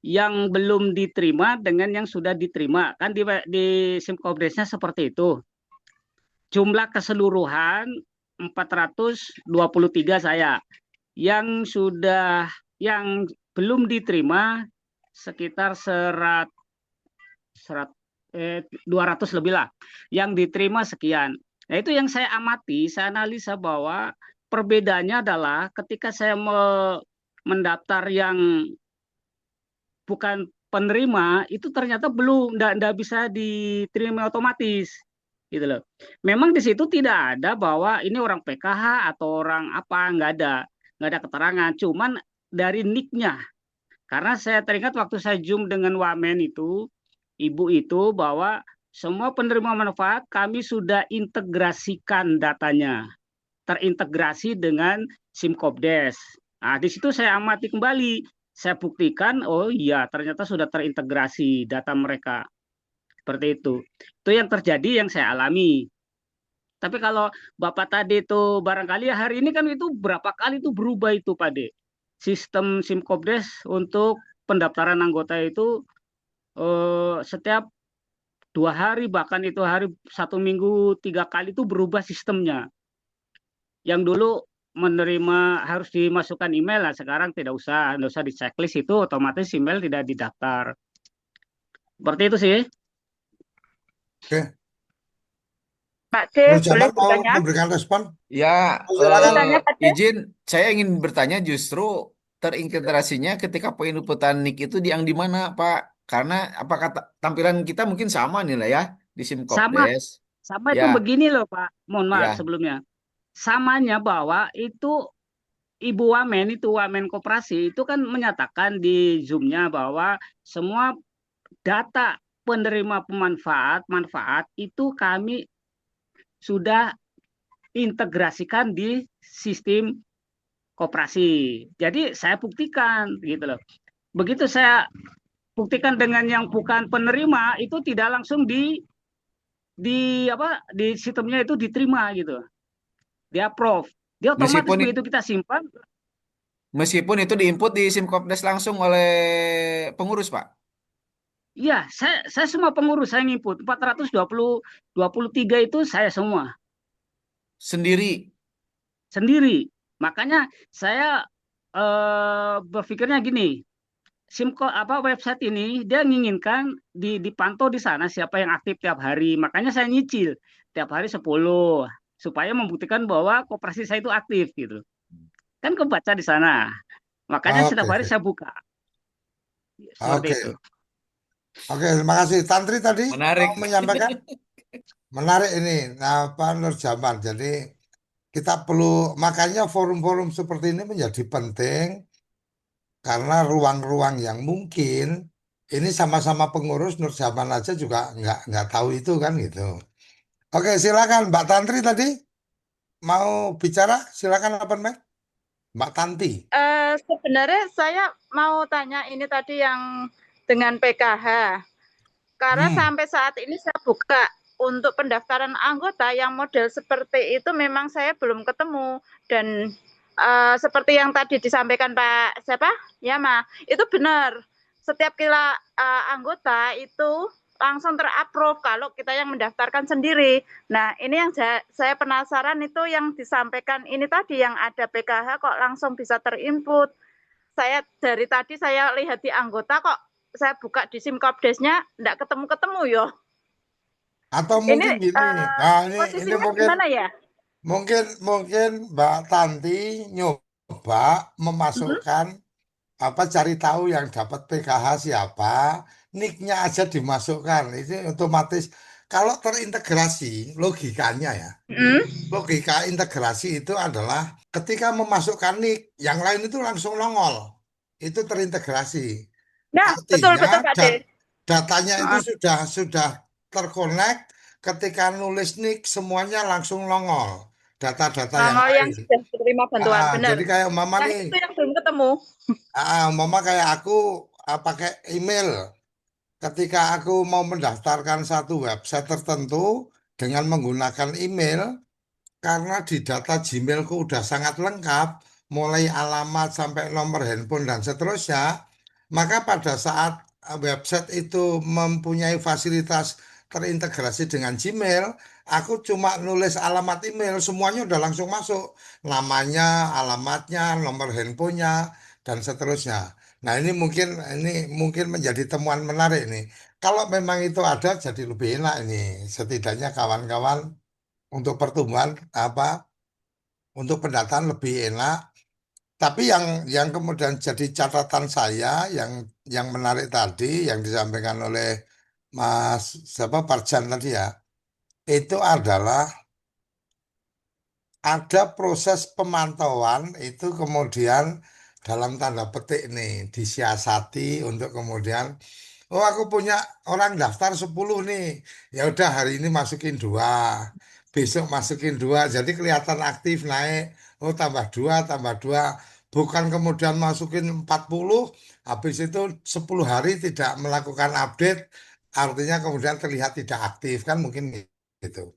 yang belum diterima dengan yang sudah diterima. Kan di Simkobdesnya seperti itu. Jumlah keseluruhan 423 saya. Yang sudah, yang belum diterima sekitar serat 200 lebih lah. Yang diterima sekian. Nah, itu yang saya amati, saya analisa bahwa perbedaannya adalah ketika saya mendaftar yang bukan penerima itu ternyata belum enggak bisa diterima otomatis gitu loh. Memang di situ tidak ada bahwa ini orang PKH atau orang apa, nggak ada keterangan, cuman dari nicknya. Karena saya teringat waktu saya Zoom dengan Wamen itu, ibu itu bahwa semua penerima manfaat kami sudah integrasikan datanya, terintegrasi dengan SIMKOBDes. Nah, di situ saya amati kembali, saya buktikan, oh iya ternyata sudah terintegrasi data mereka. Seperti itu. Itu yang terjadi yang saya alami. Tapi kalau Bapak tadi itu barangkali hari ini kan itu berapa kali itu berubah itu Pak De. Sistem SIMKOBDes untuk pendaftaran anggota itu setiap 2 hari bahkan itu hari 1 minggu 3 kali itu berubah sistemnya. Yang dulu menerima harus dimasukkan email lah, sekarang tidak usah di checklist, itu otomatis email tidak didaftar. Seperti itu sih. Oke. Pak C, Nur boleh Jaman mau bertanya? memberikan respon? Ya, Boleh eh, Silakan. bertanya, Pak C? izin saya ingin bertanya justru terintegrasinya ketika penginputan NIK itu di yang di mana, Pak? Karena apakah tampilan kita mungkin sama nih lah ya di Sama, SIMKOPDes. sama Ya, itu begini loh Pak. Mohon maaf ya. sebelumnya. Samanya bahwa itu Ibu Wamen itu Wamen Koperasi itu kan menyatakan di Zoom-nya bahwa semua data penerima manfaat itu kami sudah integrasikan di sistem koperasi. Jadi saya buktikan gitu loh. Begitu saya buktikan dengan yang bukan penerima itu tidak langsung di sistemnya itu diterima gitu. Dia approve. Dia otomatis Meskipun begitu kita simpan. meskipun itu diinput di SIMKOPDes langsung oleh pengurus, Pak. Iya, saya semua pengurus saya nginput 423 itu saya semua Sendiri. sendiri. Makanya saya berpikirnya gini, website ini dia menginginkan dipantau di sana siapa yang aktif tiap hari. Makanya saya nyicil tiap hari 10 supaya membuktikan bahwa koperasi saya itu aktif gitu. Kan kebaca di sana. Makanya Oke, setiap hari saya buka. Seperti itu. oke, oke. Terima kasih. Tantri tadi mau Menarik. menyampaikan menarik ini apa Nur Jaman. Jadi kita perlu makanya forum-forum seperti ini menjadi penting karena ruang-ruang yang mungkin ini sama-sama pengurus Nur Jaman aja juga nggak tahu itu kan gitu. Oke, silakan Mbak Tantri tadi mau bicara, silakan open mic. Mbak Tanti. Sebenarnya saya mau tanya ini tadi yang dengan PKH. Karena Hmm. sampai saat ini saya buka untuk pendaftaran anggota yang model seperti itu memang saya belum ketemu. Dan seperti yang tadi disampaikan Pak siapa? Yama, itu benar. Setiap kita anggota itu langsung terapprove kalau kita yang mendaftarkan sendiri. Nah, ini yang saya penasaran itu yang disampaikan ini tadi yang ada PKH kok langsung bisa terinput. Saya dari tadi saya lihat di anggota kok saya buka di SIM-Kopdesnya enggak ketemu-ketemu yo. Atau Ini mungkin gini, nah ini posisinya mungkin gimana ya? mungkin mungkin Mbak Tanti nyoba memasukkan apa cari tahu yang dapat PKH siapa, nicknya aja dimasukkan. Itu otomatis kalau terintegrasi logikanya ya. Hmm? Logika integrasi itu adalah ketika memasukkan nick, yang lain itu langsung nongol. Itu terintegrasi. Nah, betul Artinya betul Pak De. datanya itu Uh, sudah terkonek, ketika nulis nick semuanya langsung nongol. Data-data yang nongol yang lain. sudah menerima bantuan, benar. Jadi kayak mama Yang nih, itu yang belum ketemu. mama kayak aku pakai email. Ketika aku mau mendaftarkan satu website tertentu dengan menggunakan email, karena di data Gmailku udah sangat lengkap, mulai alamat sampai nomor handphone dan seterusnya, maka pada saat website itu mempunyai fasilitas terintegrasi dengan Gmail, aku cuma nulis alamat email, semuanya udah langsung masuk. Namanya, alamatnya, nomor handphonenya, dan seterusnya. Nah, ini mungkin menjadi temuan menarik nih. Kalau memang itu ada, jadi lebih enak ini. Setidaknya kawan-kawan untuk pertumbuhan apa untuk pendataan lebih enak. Tapi yang kemudian jadi catatan saya yang menarik tadi yang disampaikan oleh Mas siapa Parjan tadi ya, itu adalah ada proses pemantauan itu kemudian dalam tanda petik nih disiasati untuk kemudian oh aku punya orang daftar 10 nih. Ya udah hari ini masukin 2. Besok masukin 2. Jadi kelihatan aktif naik. Oh tambah 2. Bukan kemudian masukin 40. Habis itu 10 hari tidak melakukan update. Artinya kemudian terlihat tidak aktif. Kan mungkin gitu.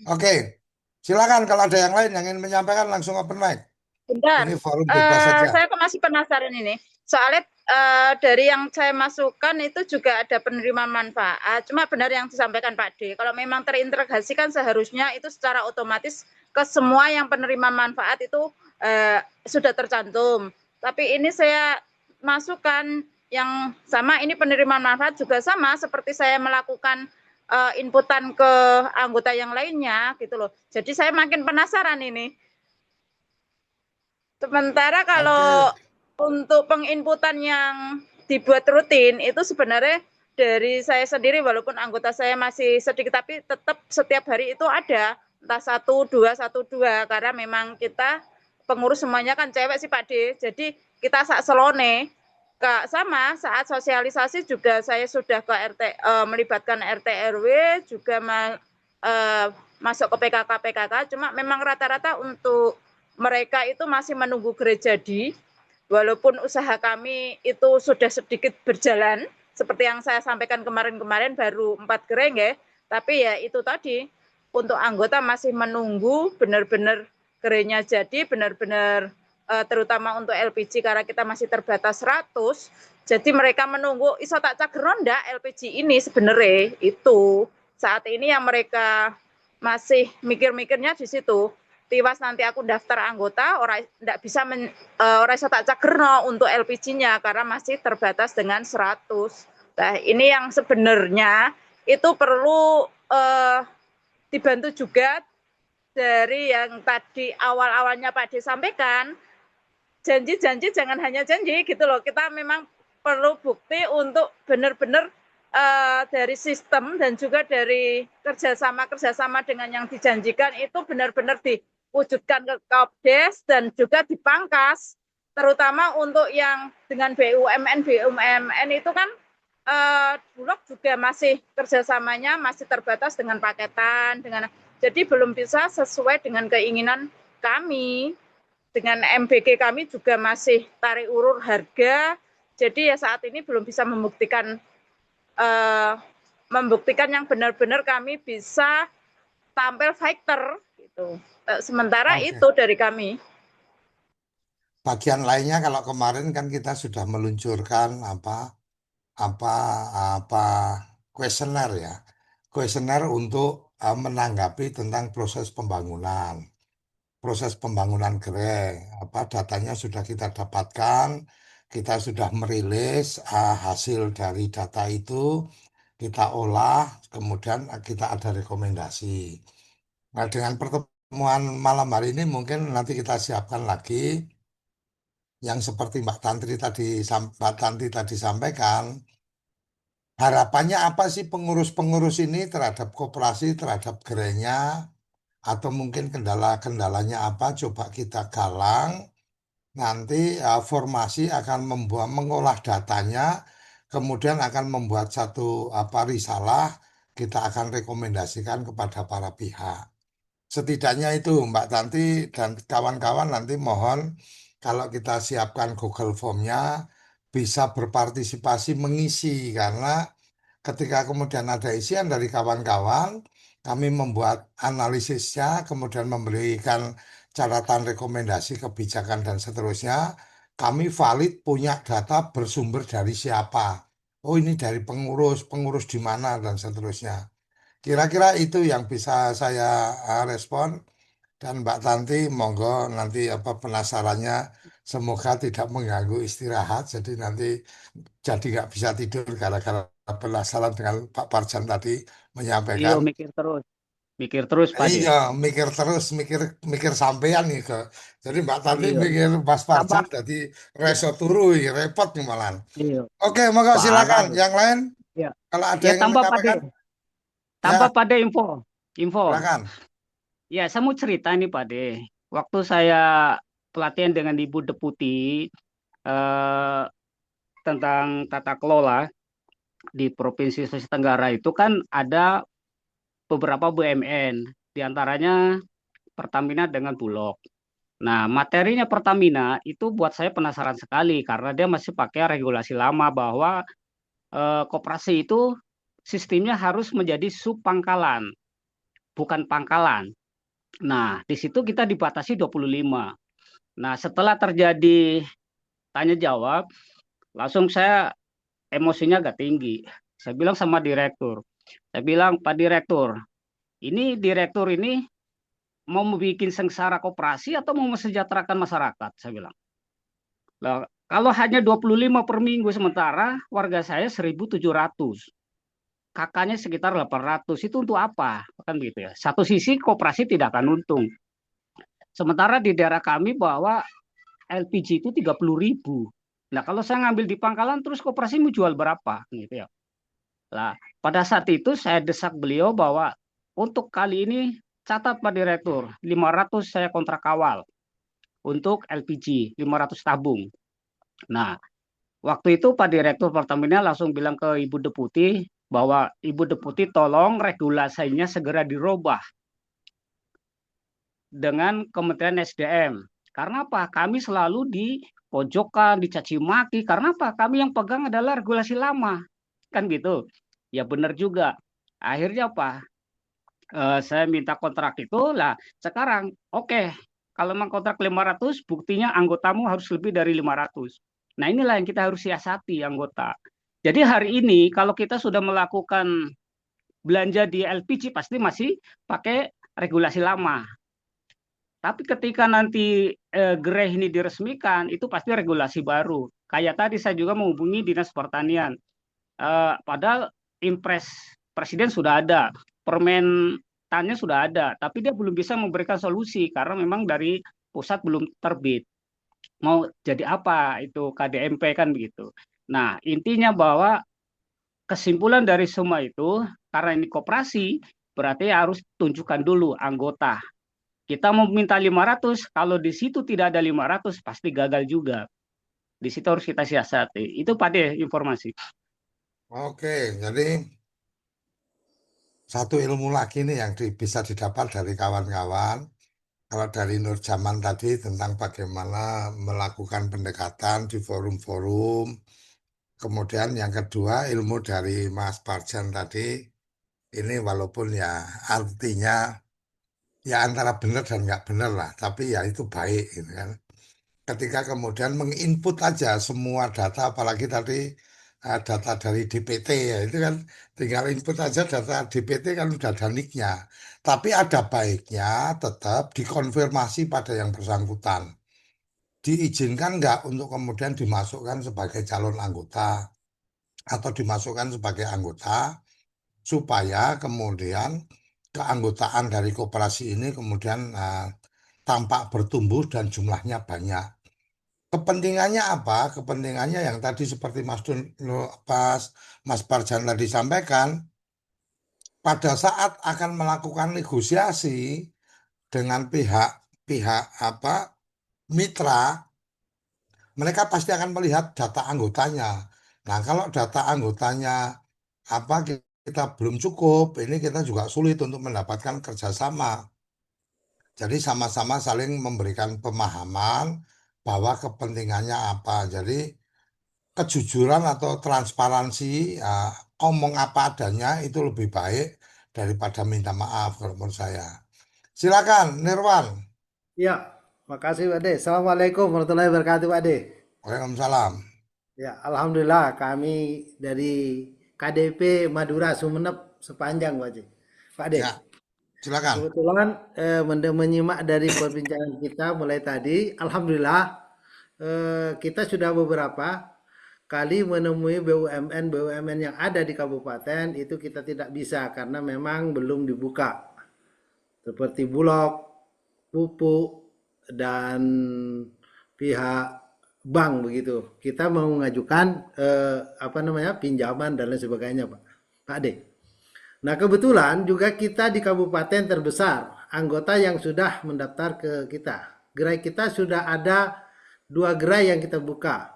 Oke. Silakan kalau ada yang lain yang ingin menyampaikan langsung open mic. Bentar, Ini forum bebas saja. saya masih penasaran ini. Soalnya dari yang saya masukkan itu juga ada penerima manfaat. Cuma benar yang disampaikan Pak D. Kalau memang terintegrasi kan seharusnya itu secara otomatis ke semua yang penerima manfaat itu sudah tercantum. Tapi ini saya masukkan yang sama, ini penerima manfaat juga sama seperti saya melakukan inputan ke anggota yang lainnya gitu loh. Jadi saya makin penasaran ini. Sementara kalau Oke. untuk penginputan yang dibuat rutin itu sebenarnya dari saya sendiri walaupun anggota saya masih sedikit tapi tetap setiap hari itu ada entah 1, 2 karena memang kita pengurus semuanya kan cewek sih Pak D. Jadi kita sak selone Kak sama saat sosialisasi juga saya sudah ke melibatkan RT RW juga masuk ke PKK cuma memang rata-rata untuk mereka itu masih menunggu gereja walaupun usaha kami itu sudah sedikit berjalan seperti yang saya sampaikan kemarin-kemarin baru 4 gereng ya, tapi ya itu tadi untuk anggota masih menunggu benar-benar gerenya jadi benar-benar terutama untuk LPG karena kita masih terbatas 100. Jadi mereka menunggu iso tak cagerno ndak LPG ini sebenarnya itu. Saat ini yang mereka masih mikir-mikirnya di situ. Tiwas nanti aku daftar anggota ndak bisa ora iso tak cagerno untuk LPG-nya karena masih terbatas dengan 100. Nah, ini yang sebenarnya itu perlu dibantu juga dari yang tadi awal-awalnya Pak D sampaikan, janji-janji jangan hanya janji gitu loh. Kita memang perlu bukti untuk benar-benar dari sistem dan juga dari kerjasama dengan yang dijanjikan itu benar-benar diwujudkan ke Kopdes dan juga dipangkas, terutama untuk yang dengan BUMN itu kan Bulog juga masih kerjasamanya masih terbatas dengan paketan, jadi belum bisa sesuai dengan keinginan kami. Dengan MBG kami juga masih tarik urur harga, jadi ya saat ini belum bisa membuktikan yang benar-benar kami bisa tampil fighter gitu. Sementara Oke. itu dari kami. Bagian lainnya kalau kemarin kan kita sudah meluncurkan apa kuesioner ya. Kuesioner untuk menanggapi tentang proses pembangunan. Proses pembangunan Greng, datanya sudah kita dapatkan, kita sudah merilis hasil dari data itu, kita olah, kemudian kita ada rekomendasi. Nah, dengan pertemuan malam hari ini mungkin nanti kita siapkan lagi yang seperti Mbak Tanti tadi sampaikan. Harapannya apa sih pengurus-pengurus ini terhadap koperasi, terhadap gerainya, atau mungkin kendala-kendalanya apa? Coba kita galang. Nanti formasi akan mengolah datanya, kemudian akan membuat satu risalah, kita akan rekomendasikan kepada para pihak. Setidaknya itu Mbak Tanti dan kawan-kawan nanti mohon kalau kita siapkan Google Form-nya bisa berpartisipasi mengisi karena ketika kemudian ada isian dari kawan-kawan, kami membuat analisisnya, kemudian memberikan catatan rekomendasi kebijakan dan seterusnya. Kami valid punya data bersumber dari siapa. Oh ini dari pengurus, pengurus di mana dan seterusnya. Kira-kira itu yang bisa saya respon. Dan Mbak Tanti, monggo nanti penasarannya semoga tidak mengganggu istirahat. Jadi nanti jadi nggak bisa tidur gara-gara penasaran dengan Pak Parjan tadi Iya, menyampaikan. mikir terus Pak De. Iya, mikir terus, mikir mikir sampean nih ke. Jadi Mbak Tanti Iya, mikir Mas tambah Parjan jadi ya, reso turu, repot nih malah. iya, Oke, monggo parah silakan. loh. Yang lain, Ya, kalau ada ya yang ingin menyampaikan, tambah ya Pak De info. silakan. Ya, saya mau cerita nih Pak De. Waktu saya pelatihan dengan Ibu Deputi eh, tentang tata kelola di Provinsi Sulawesi Tenggara itu kan ada beberapa BUMN, diantaranya Pertamina dengan Bulog. Nah, materinya Pertamina itu buat saya penasaran sekali karena dia masih pakai regulasi lama bahwa koperasi itu sistemnya harus menjadi subpangkalan, bukan pangkalan. Nah, di situ kita dibatasi 25. Nah, setelah terjadi tanya jawab, langsung saya emosinya agak tinggi. Saya bilang sama direktur, saya bilang, Pak Direktur, ini direktur ini mau membuat sengsara koperasi atau mau mesejahterakan masyarakat? Saya bilang. Nah, kalau hanya 25 per minggu sementara warga saya 1.700. Kakaknya sekitar 800. Itu untuk apa? Kan gitu ya. Satu sisi koperasi tidak akan untung. Sementara di daerah kami bahwa LPG itu 30.000. Nah, kalau saya ngambil di pangkalan terus koperasi mau jual berapa gitu ya. Nah, pada saat itu saya desak beliau bahwa untuk kali ini catat Pak Direktur, 500 saya kontrak awal untuk LPG, 500 tabung. Nah, waktu itu Pak Direktur Pertamina langsung bilang ke Ibu Deputi bahwa Ibu Deputi tolong regulasinya segera dirubah dengan Kementerian SDM. Karena apa? Kami selalu di pojokan, dicaci maki. Karena apa? Kami yang pegang adalah regulasi lama. Kan gitu. Ya benar juga. Akhirnya apa? Saya minta kontrak itu lah. Sekarang oke. Kalau memang kontrak 500, buktinya anggotamu harus lebih dari 500. Nah, inilah yang kita harus siasati anggota. Jadi hari ini kalau kita sudah melakukan belanja di LPG pasti masih pakai regulasi lama. Tapi ketika nanti gerai ini diresmikan, itu pasti regulasi baru. Kayak tadi saya juga menghubungi Dinas Pertanian. Padahal impres Presiden sudah ada, Permentannya sudah ada, tapi dia belum bisa memberikan solusi karena memang dari pusat belum terbit. Mau jadi apa itu KDMP kan begitu. Nah, intinya bahwa kesimpulan dari semua itu, karena ini koperasi, berarti harus tunjukkan dulu anggota. Kita mau minta 500, kalau di situ tidak ada 500, pasti gagal juga. Di situ harus kita siasati. Itu Pak De, informasi. Oke, jadi satu ilmu lagi nih yang bisa didapat dari kawan-kawan. Kalau dari Nur Jaman tadi tentang bagaimana melakukan pendekatan di forum-forum. Kemudian yang kedua ilmu dari Mas Parjan tadi, ini walaupun ya artinya ya antara benar dan nggak benar lah, tapi ya itu baik gitu kan. Ketika kemudian menginput aja semua data, apalagi tadi data dari DPT ya, itu kan tinggal input aja data DPT kan udah ada nicknya. Tapi ada baiknya tetap dikonfirmasi pada yang bersangkutan. Diizinkan nggak untuk kemudian dimasukkan sebagai calon anggota atau dimasukkan sebagai anggota supaya kemudian keanggotaan dari koperasi ini kemudian tampak bertumbuh dan jumlahnya banyak. Kepentingannya apa? Kepentingannya yang tadi seperti Mas Parjan tadi sampaikan, pada saat akan melakukan negosiasi dengan pihak apa mitra, mereka pasti akan melihat data anggotanya. Nah, kalau data anggotanya apa kita belum cukup, ini kita juga sulit untuk mendapatkan kerjasama. Jadi sama-sama saling memberikan pemahaman bahwa kepentingannya apa. Jadi kejujuran atau transparansi, omong apa adanya itu lebih baik daripada minta maaf kalau menurut saya. Silakan, Nirwan. Ya, makasih Pak De. Assalamualaikum warahmatullahi wabarakatuh Pak De. Waalaikumsalam. Ya, Alhamdulillah kami dari KDP Madura Sumeneb sepanjang Pak De. Pak De, Ya, silakan. kebetulan menyimak dari perbincangan kita mulai tadi, Alhamdulillah kita sudah beberapa kali menemui BUMN yang ada di kabupaten itu kita tidak bisa karena memang belum dibuka. Seperti Bulog, pupuk, dan pihak bank begitu. Kita mau mengajukan pinjaman dan lain sebagainya, Pak Ade. Nah, kebetulan juga kita di kabupaten terbesar, anggota yang sudah mendaftar ke kita. Gerai kita sudah ada 2 gerai yang kita buka.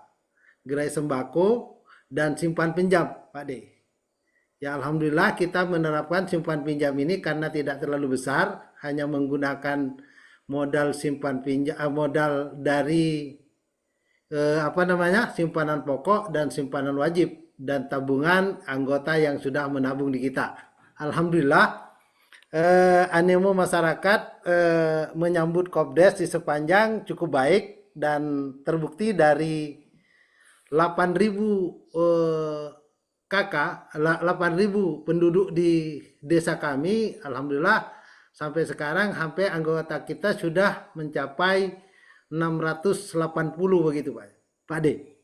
Gerai sembako dan simpan pinjam, Pak De. Ya, alhamdulillah kita menerapkan simpan pinjam ini karena tidak terlalu besar, hanya menggunakan modal simpan pinjam, modal dari simpanan pokok dan simpanan wajib dan tabungan anggota yang sudah menabung di kita. Alhamdulillah animo masyarakat menyambut Kopdes di sepanjang cukup baik dan terbukti dari 8.000 8.000 penduduk di desa kami, alhamdulillah sampai sekarang hampir anggota kita sudah mencapai 680 begitu Pak De.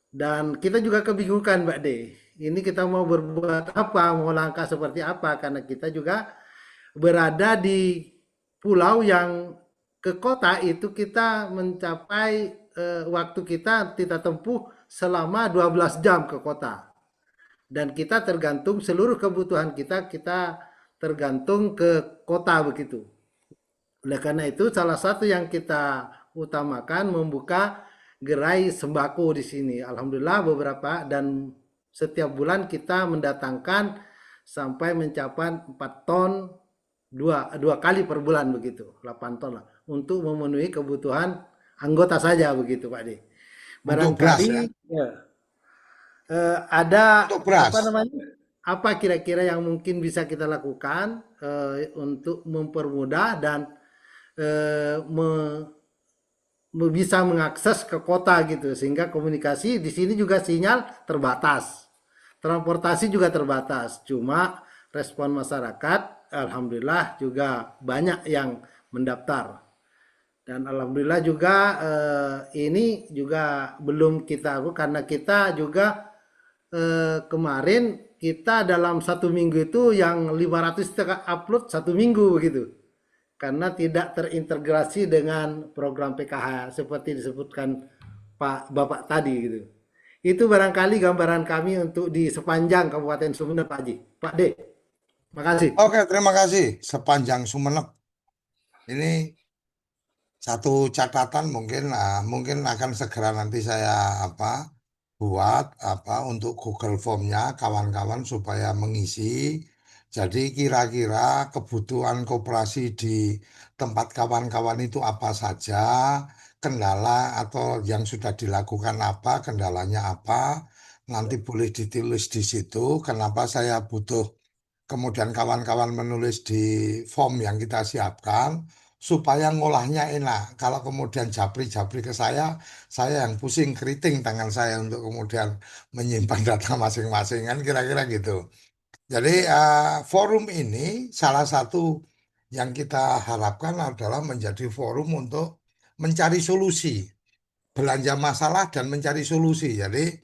Dan kita juga kebingungan Pak De. Ini kita mau berbuat apa, mau langkah seperti apa karena kita juga berada di pulau yang ke kota itu kita mencapai waktu kita tempuh selama 12 jam ke kota. Dan kita tergantung seluruh kebutuhan kita tergantung ke kota begitu. Oleh karena itu salah satu yang kita utamakan membuka gerai sembako di sini. Alhamdulillah beberapa dan setiap bulan kita mendatangkan sampai mencapai 4 ton dua kali per bulan begitu, 8 ton lah untuk memenuhi kebutuhan anggota saja begitu Pak De. Barangkali ada apa kira-kira yang mungkin bisa kita lakukan untuk mempermudah dan me- bisa mengakses ke kota gitu, sehingga komunikasi di sini juga sinyal terbatas, transportasi juga terbatas. Cuma respon masyarakat alhamdulillah juga banyak yang mendaftar, dan alhamdulillah juga ini juga belum kita karena kita juga kemarin kita dalam satu minggu itu yang 500 kita upload satu minggu begitu, karena tidak terintegrasi dengan program PKH seperti disebutkan Pak Bapak tadi gitu. Itu barangkali gambaran kami untuk di sepanjang Kabupaten Sumeneb, Pak Haji. Pak D, makasih. Oke, terima kasih. Sepanjang Sumeneb. Ini satu catatan mungkin akan segera nanti saya buat untuk Google Form-nya kawan-kawan supaya mengisi. Jadi kira-kira kebutuhan koperasi di tempat kawan-kawan itu apa saja, kendala atau yang sudah dilakukan apa, kendalanya apa, nanti boleh ditulis di situ. Kenapa saya butuh kemudian kawan-kawan menulis di form yang kita siapkan supaya ngolahnya enak. Kalau kemudian japri-japri ke saya yang pusing keriting tangan saya untuk kemudian menyimpan data masing-masing kan kira-kira gitu. Jadi forum ini salah satu yang kita harapkan adalah menjadi forum untuk mencari solusi, belanja masalah dan mencari solusi. Jadi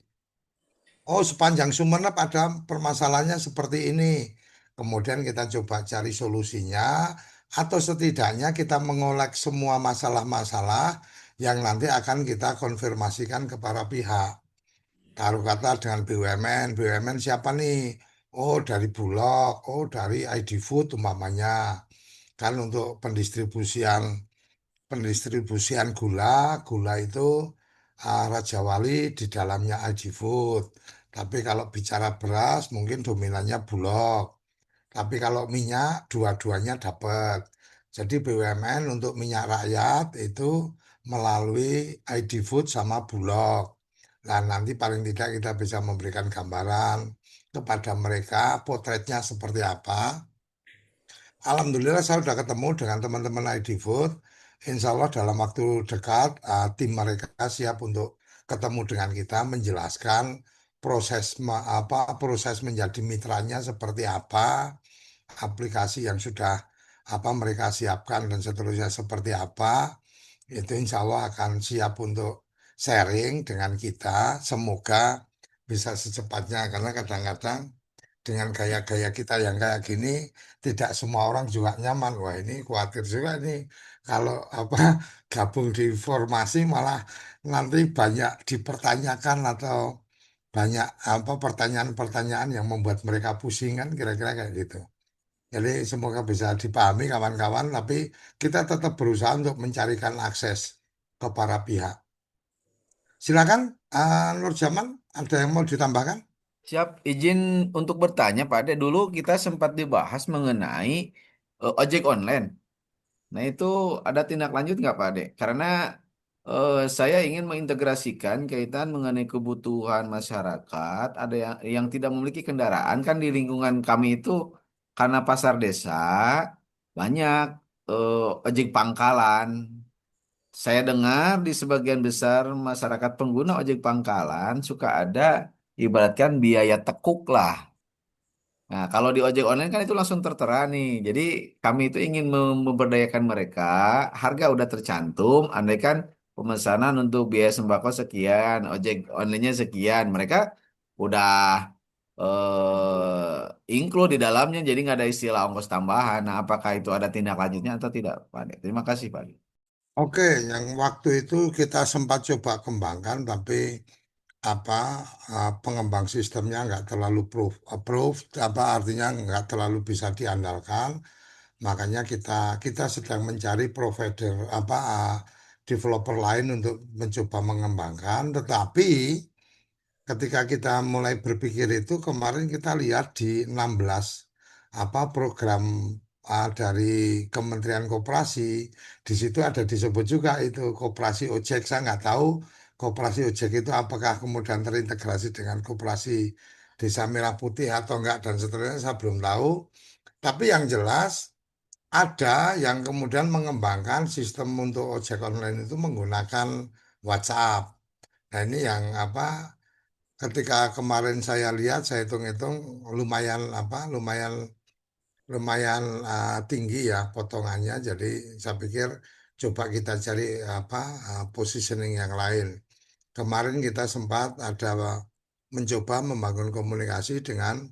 oh, sepanjang Sumeneb ada permasalahannya seperti ini. Kemudian kita coba cari solusinya, atau setidaknya kita mengolek semua masalah-masalah yang nanti akan kita konfirmasikan ke para pihak. Taruh kata dengan BUMN, BUMN siapa nih? Oh, dari Bulog, oh dari ID Food umpamanya. Kan untuk pendistribusian gula itu Raja Wali di dalamnya IG Food. Tapi kalau bicara beras mungkin dominannya Bulog. Tapi kalau minyak dua-duanya dapat. Jadi BUMN untuk minyak rakyat itu melalui ID Food sama Bulog. Dan nanti paling tidak kita bisa memberikan gambaran kepada mereka potretnya seperti apa. Alhamdulillah saya sudah ketemu dengan teman-teman ID Food. Insya Allah dalam waktu dekat tim mereka siap untuk ketemu dengan kita menjelaskan proses menjadi mitranya seperti apa, aplikasi yang sudah mereka siapkan dan seterusnya seperti apa. Itu insya Allah akan siap untuk sharing dengan kita. Semoga bisa secepatnya karena kadang-kadang dengan gaya-gaya kita yang kayak gini tidak semua orang juga nyaman. Wah, ini khawatir juga nih kalau gabung di formasi malah nanti banyak dipertanyakan atau banyak pertanyaan-pertanyaan yang membuat mereka pusing kan kira-kira kayak gitu. Jadi semoga bisa dipahami kawan-kawan, tapi kita tetap berusaha untuk mencarikan akses ke para pihak. Silakan, Nur Jaman, ada yang mau ditambahkan? Siap, izin untuk bertanya Pak Ade. Dulu kita sempat dibahas mengenai ojek online. Nah itu ada tindak lanjut nggak Pak Ade? Karena saya ingin mengintegrasikan kaitan mengenai kebutuhan masyarakat. Ada yang tidak memiliki kendaraan kan di lingkungan kami itu karena pasar desa banyak ojek pangkalan. Saya dengar di sebagian besar masyarakat pengguna ojek pangkalan suka ada ibaratkan biaya tekuk lah. Nah, kalau di ojek online kan itu langsung tertera nih. Jadi kami itu ingin memberdayakan mereka, harga udah tercantum, andaikan pemesanan untuk biaya sembako sekian, ojek online-nya sekian, mereka udah include di dalamnya, jadi nggak ada istilah ongkos tambahan. Nah, apakah itu ada tindak lanjutnya atau tidak, Pak Ade? Terima kasih, Pak Ade. Oke, yang waktu itu kita sempat coba kembangkan, tapi apa pengembang sistemnya nggak terlalu approved, artinya nggak terlalu bisa diandalkan. Makanya kita kita sedang mencari provider developer lain untuk mencoba mengembangkan. Tetapi ketika kita mulai berpikir itu kemarin kita lihat di 16 program dari Kementerian Koperasi di situ ada disebut juga itu koperasi ojek. Saya nggak tahu koperasi ojek itu apakah kemudian terintegrasi dengan koperasi Desa Merah Putih atau enggak dan seterusnya saya belum tahu. Tapi yang jelas ada yang kemudian mengembangkan sistem untuk ojek online itu menggunakan WhatsApp. Nah, ini yang apa? Ketika kemarin saya lihat, saya hitung-hitung lumayan lumayan lumayan tinggi ya potongannya. Jadi saya pikir coba kita cari positioning yang lain. Kemarin kita sempat ada mencoba membangun komunikasi dengan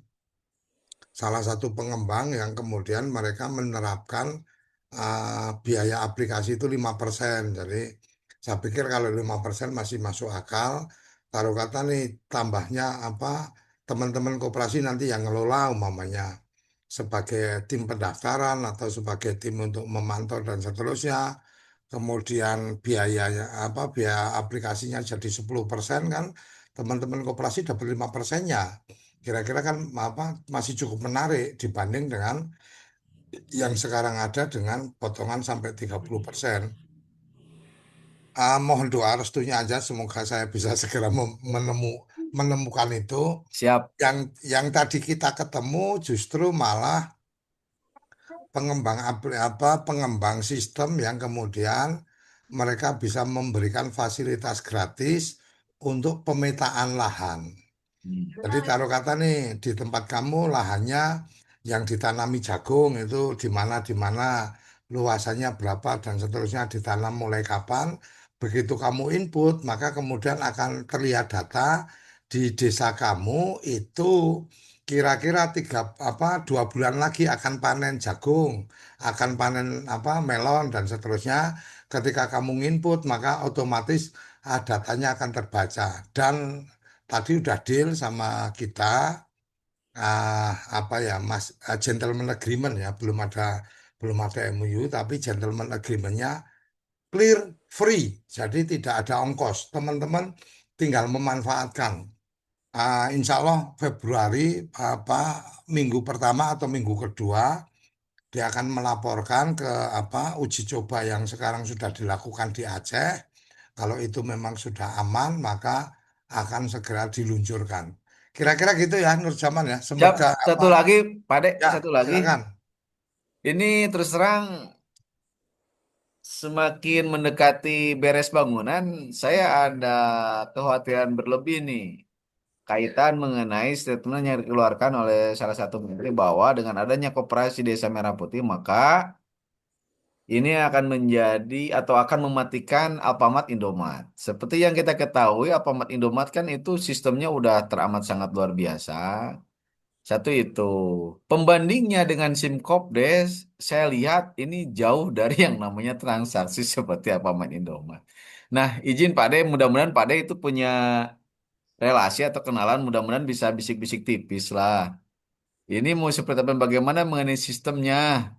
salah satu pengembang yang kemudian mereka menerapkan biaya aplikasi itu 5%. Jadi saya pikir kalau 5% masih masuk akal. Taruh kata nih tambahnya teman-teman koperasi nanti yang ngelola umpamanya sebagai tim pendaftaran atau sebagai tim untuk memantau dan seterusnya. Kemudian biayanya biaya aplikasinya jadi 10% kan teman-teman koperasi dapat 5%-nya. Kira-kira kan masih cukup menarik dibanding dengan yang sekarang ada dengan potongan sampai 30%. Mohon doa restunya aja semoga saya bisa segera menemukan itu. Siap. Yang tadi kita ketemu justru malah pengembang sistem yang kemudian mereka bisa memberikan fasilitas gratis untuk pemetaan lahan. Jadi taruh kata nih di tempat kamu lahannya yang ditanami jagung itu di mana luasannya berapa dan seterusnya ditanam mulai kapan. Begitu kamu input maka kemudian akan terlihat data di desa kamu itu kira-kira 2 bulan lagi akan panen jagung, akan panen melon dan seterusnya. Ketika kamu input maka otomatis datanya akan terbaca dan tadi udah deal sama kita apa ya Mas gentleman agreement ya belum ada MOU tapi gentleman agreementnya clear free jadi tidak ada ongkos teman-teman tinggal memanfaatkan. Insya Allah Februari minggu pertama atau minggu kedua dia akan melaporkan ke uji coba yang sekarang sudah dilakukan di Aceh. Kalau itu memang sudah aman, maka akan segera diluncurkan. Kira-kira gitu ya, Nur Jaman ya. Siap. Semoga Satu lagi, Pak Dek, ya, satu lagi. silakan. Ini terus terang semakin mendekati beres bangunan, saya ada kekhawatiran berlebih nih. Kaitan mengenai statement yang dikeluarkan oleh salah satu menteri bahwa dengan adanya koperasi Desa Merah Putih, maka ini akan menjadi atau akan mematikan Alfamart Indomart. Seperti yang kita ketahui, Alfamart Indomart kan itu sistemnya udah teramat sangat luar biasa. Satu itu. Pembandingnya dengan Simkopdes, saya lihat ini jauh dari yang namanya transaksi seperti Alfamart Indomart. Nah, izin Pak De, mudah-mudahan Pak De itu punya relasi atau kenalan, mudah-mudahan bisa bisik-bisik tipis lah. Ini mau seperti apa, bagaimana mengenai sistemnya?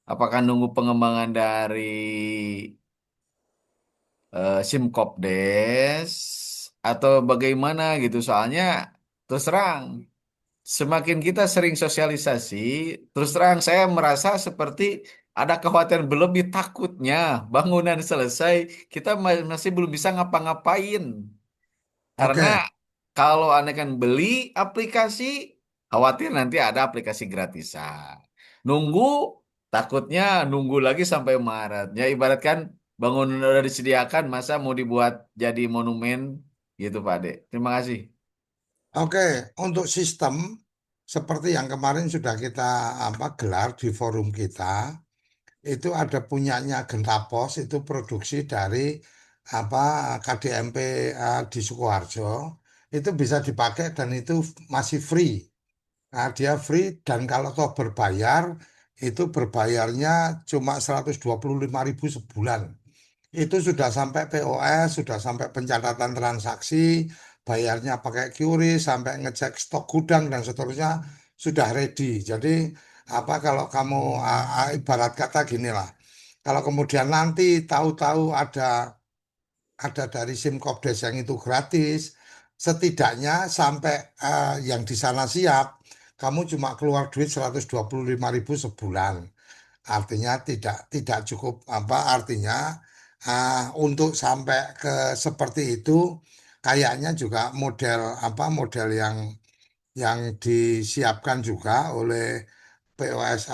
Apakah nunggu pengembangan dari Simkopdes atau bagaimana gitu? Soalnya terus terang semakin kita sering sosialisasi, terus terang saya merasa seperti ada kekhawatiran berlebih takutnya bangunan selesai kita masih belum bisa ngapa-ngapain. Karena Oke, kalau Anda kan beli aplikasi, khawatir nanti ada aplikasi gratisan. Nunggu, takutnya nunggu lagi sampai Maret. Ya ibaratkan bangunan udah disediakan, masa mau dibuat jadi monumen gitu Pak Ade. Terima kasih. oke. Untuk sistem seperti yang kemarin sudah kita gelar di forum kita, itu ada punyanya Gentapos itu produksi dari apa KDMP di Sukoharjo itu bisa dipakai dan itu masih free. Nah, dia free dan kalau toh berbayar itu berbayarnya cuma 125.000 sebulan. Itu sudah sampai POS, sudah sampai pencatatan transaksi, bayarnya pakai QRIS, sampai ngecek stok gudang dan seterusnya sudah ready. Jadi kalau kamu ibarat kata gini lah, kalau kemudian nanti tahu-tahu ada dari Simkopdes yang itu gratis, setidaknya sampai yang di sana siap, kamu cuma keluar duit 125.000 sebulan. Artinya tidak cukup artinya untuk sampai ke seperti itu kayaknya juga model model yang disiapkan juga oleh POS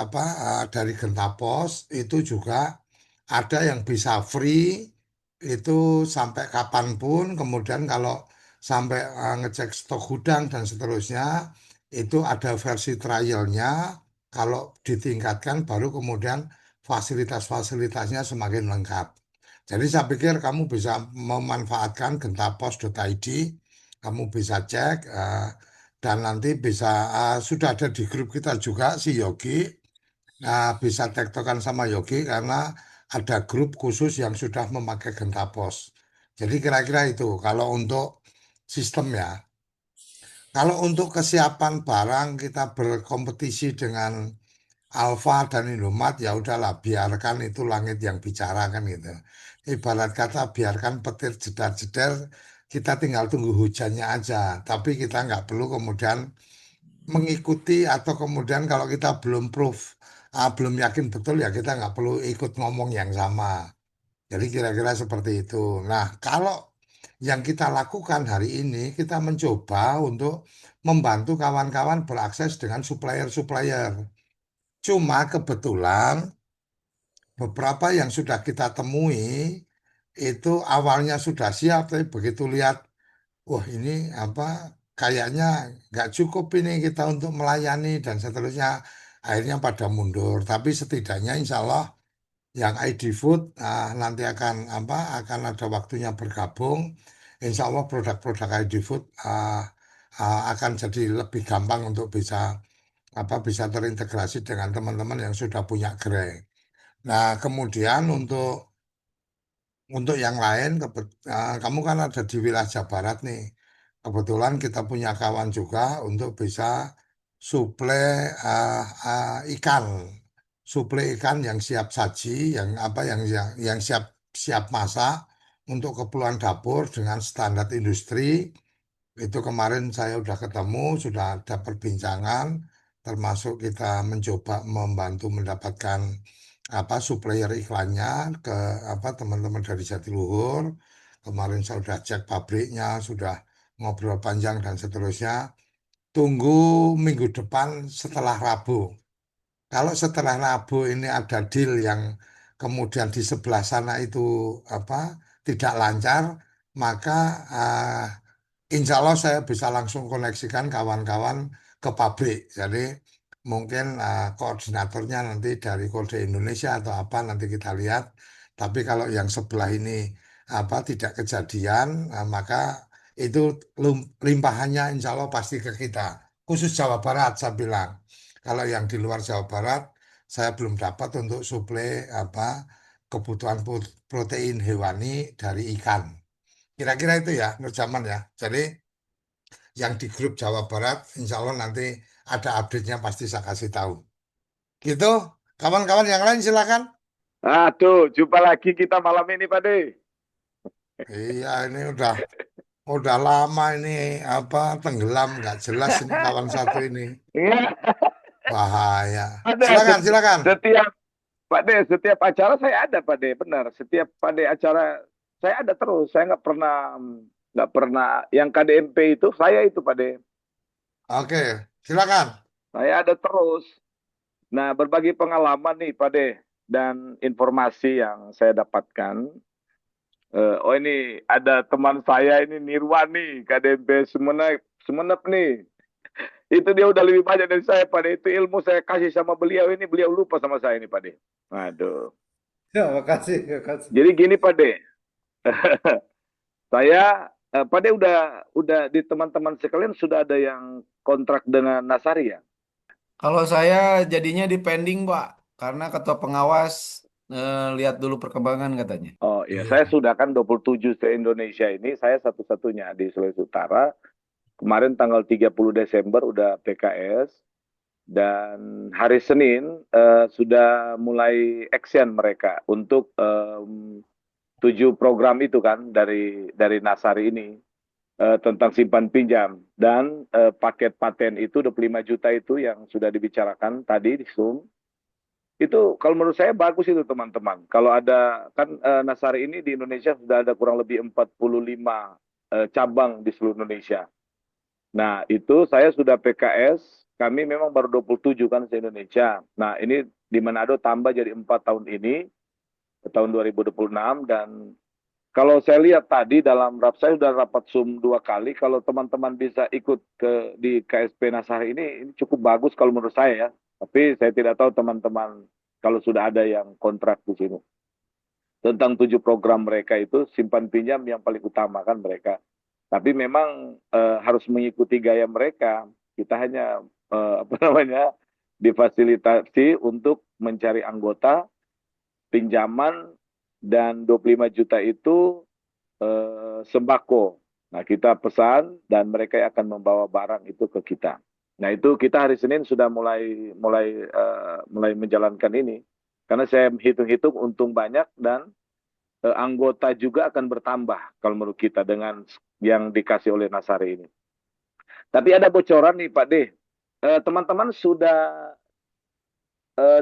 dari Gentapos itu juga ada yang bisa free itu sampai kapanpun. Kemudian kalau sampai ngecek stok gudang dan seterusnya itu ada versi trialnya. Kalau ditingkatkan baru kemudian fasilitas-fasilitasnya semakin lengkap. Jadi saya pikir kamu bisa memanfaatkan gentapos.id, kamu bisa cek dan nanti bisa sudah ada di grup kita juga si Yogi. Bisa tektokan sama Yogi karena ada grup khusus yang sudah memakai Gentapos. Jadi kira-kira itu kalau untuk sistem ya. Kalau untuk kesiapan barang kita berkompetisi dengan Alfa dan Indomaret ya udahlah biarkan itu langit yang bicara kan gitu. Ibarat kata biarkan petir jedar-jedar kita tinggal tunggu hujannya aja. Tapi kita nggak perlu kemudian mengikuti atau kemudian kalau kita belum proof, belum yakin betul ya kita nggak perlu ikut ngomong yang sama. Jadi kira-kira seperti itu. Nah, kalau yang kita lakukan hari ini, kita mencoba untuk membantu kawan-kawan berakses dengan supplier-supplier. Cuma kebetulan beberapa yang sudah kita temui itu awalnya sudah siap, tapi begitu lihat, wah ini apa kayaknya nggak cukup ini kita untuk melayani dan seterusnya, akhirnya pada mundur. Tapi setidaknya insya Allah yang ID Food nanti akan ada waktunya bergabung. Insya Allah produk-produk ID Food akan jadi lebih gampang untuk bisa terintegrasi dengan teman-teman yang sudah punya gerai. Nah, kemudian untuk yang lain, kamu kan ada di wilayah Jawa Barat nih. Kebetulan kita punya kawan juga untuk bisa suplai ikan, suplai ikan yang siap saji, yang siap siap masak untuk keperluan dapur dengan standar industri. Itu kemarin saya sudah ketemu, sudah ada perbincangan, termasuk kita mencoba membantu mendapatkan supplier iklannya ke teman-teman dari Jatiluhur. Kemarin saya sudah cek pabriknya, sudah ngobrol panjang dan seterusnya. Tunggu minggu depan setelah Rabu. Kalau setelah Rabu ini ada deal yang kemudian di sebelah sana itu tidak lancar, maka insya Allah saya bisa langsung koneksikan kawan-kawan ke pabrik. Jadi mungkin koordinatornya nanti dari Kode Indonesia atau apa nanti kita lihat. Tapi kalau yang sebelah ini tidak kejadian, maka itu limpahannya insya Allah pasti ke kita. Khusus Jawa Barat saya bilang. Kalau yang di luar Jawa Barat saya belum dapat untuk suplai kebutuhan protein hewani dari ikan. Kira-kira itu ya, Nur Jaman ya. Jadi yang di grup Jawa Barat, insya Allah nanti ada update-nya pasti saya kasih tahu. Gitu, kawan-kawan yang lain silakan. Aduh, jumpa lagi kita malam ini, Pak De. Iya, ini udah lama ini tenggelam nggak jelas ini kawan satu ini. Iya, Bahaya. ada Silakan, silakan. setiap Pak De, setiap acara saya ada, Pak De, benar. Setiap Pak De acara saya ada terus. Saya nggak pernah yang KDMP itu saya itu, Pak De. Oke, silakan. Saya ada terus. Nah, berbagi pengalaman nih, Pak De, dan informasi yang saya dapatkan. Oh ini ada teman saya ini Nirwani KDMP Sumenep nih. Itu dia udah lebih banyak dari saya, Pak De. Itu ilmu saya kasih sama beliau ini, beliau lupa sama saya ini, Pak De. Waduh. Ya, makasih, makasih. Jadi gini, Pak De. Saya Pak De udah di teman-teman sekalian sudah ada yang kontrak dengan Nasari ya? Kalau saya jadinya depending, Pak, karena ketua pengawas lihat dulu perkembangan katanya. Oh iya, Iya. saya sudah kan 27 se-Indonesia ini, saya satu-satunya di Sulawesi Utara. Kemarin tanggal 30 Desember udah PKS. Dan hari Senin sudah mulai action mereka untuk 7 program itu kan dari Nasari ini tentang simpan pinjam. Dan paket paten itu 25 juta itu yang sudah dibicarakan tadi di Zoom. Itu kalau menurut saya bagus itu teman-teman. Kalau ada kan Nasari ini di Indonesia sudah ada kurang lebih 45 cabang di seluruh Indonesia. Nah itu saya sudah PKS kami memang baru 27 kan se-Indonesia. Nah, ini di Manado tambah jadi 4 tahun ini, tahun 2026. Dan kalau saya lihat tadi dalam saya sudah rapat Zoom 2 kali, kalau teman-teman bisa ikut di KSP Nasar ini cukup bagus kalau menurut saya ya. Tapi saya tidak tahu teman-teman kalau sudah ada yang kontrak di sini. Tentang 7 program mereka itu, simpan pinjam yang paling utama kan mereka. Tapi memang harus mengikuti gaya mereka. Kita hanya difasilitasi untuk mencari anggota, pinjaman, dan 25 juta itu sembako. Nah, kita pesan dan mereka akan membawa barang itu ke kita. Nah, itu kita hari Senin sudah mulai menjalankan ini. Karena saya hitung-hitung untung banyak dan anggota juga akan bertambah kalau menurut kita dengan yang dikasih oleh Nasari ini. Tapi ada bocoran nih Pak D. Teman-teman sudah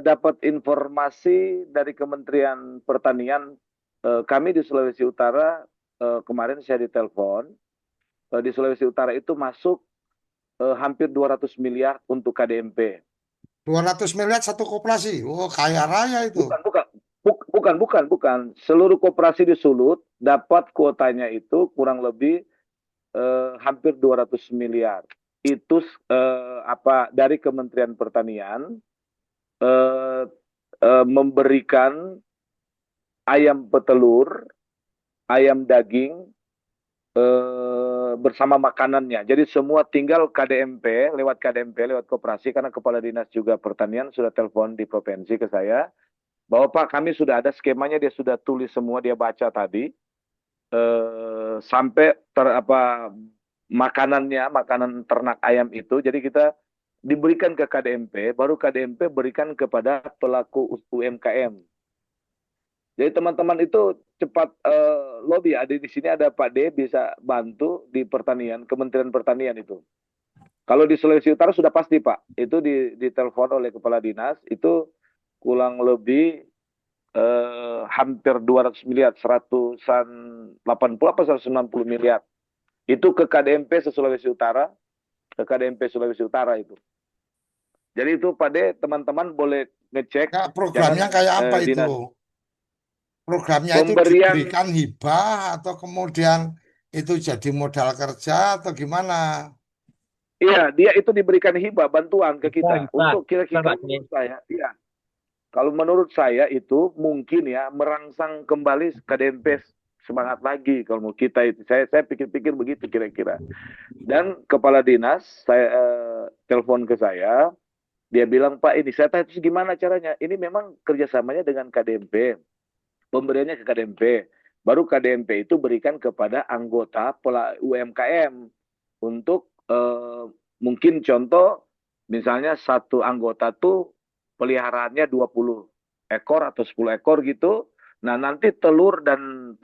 dapat informasi dari Kementerian Pertanian. Kami di Sulawesi Utara kemarin saya ditelepon. Di Sulawesi Utara itu masuk hampir 200 miliar untuk KDMP. 200 miliar satu koperasi. Oh, kaya raya itu. Bukan. Seluruh koperasi di Sulut dapat kuotanya itu kurang lebih hampir 200 miliar. Itu dari Kementerian Pertanian memberikan ayam petelur, ayam daging bersama makanannya. Jadi semua tinggal KDMP, lewat koperasi, karena Kepala Dinas juga Pertanian sudah telepon di provinsi ke saya, bahwa Pak kami sudah ada skemanya, dia sudah tulis semua, dia baca tadi, sampai makanan ternak ayam itu, jadi kita diberikan ke KDMP, baru KDMP berikan kepada pelaku UMKM. Jadi teman-teman itu cepat lobby. Ada di sini ada Pak D bisa bantu di pertanian, Kementerian Pertanian itu. Kalau di Sulawesi Utara sudah pasti Pak, itu ditelepon oleh Kepala Dinas, itu kurang lebih hampir 200 miliar, 180 apa 190 miliar. Itu ke KDMP Sulawesi Utara, itu. Jadi itu Pak D, teman-teman boleh ngecek. Nah, programnya kayak apa itu? Dinas. Programnya itu diberikan hibah atau kemudian itu jadi modal kerja atau gimana? Iya, dia itu diberikan hibah, bantuan ke kita. Untuk kira-kira menurut saya, iya. Kalau menurut saya itu mungkin ya merangsang kembali KDMP semangat lagi kalau mau kita itu. Saya pikir-pikir begitu kira-kira. Dan Kepala Dinas saya telepon ke saya, dia bilang Pak ini saya tanya gimana caranya? Ini memang kerjasamanya dengan KDMP, pemberiannya ke KDMP. Baru KDMP itu berikan kepada anggota UMKM untuk mungkin contoh misalnya satu anggota tuh peliharaannya 20 ekor atau 10 ekor gitu. Nah, nanti telur dan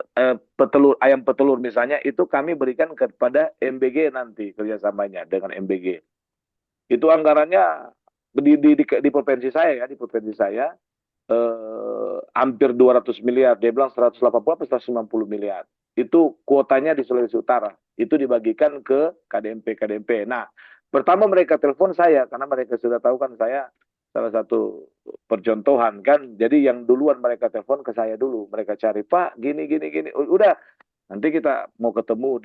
ayam petelur misalnya itu kami berikan kepada MBG nanti kerjasamanya dengan MBG. Itu anggarannya di provinsi saya ya, hampir 200 miliar. Dia bilang 180 atau 190 miliar. Itu kuotanya di Sulawesi Utara. Itu dibagikan ke KDMP. Nah, pertama mereka telepon saya karena mereka sudah tahu kan saya salah satu percontohan kan. Jadi yang duluan mereka telepon ke saya dulu. Mereka cari, Pak, gini. Udah, nanti kita mau ketemu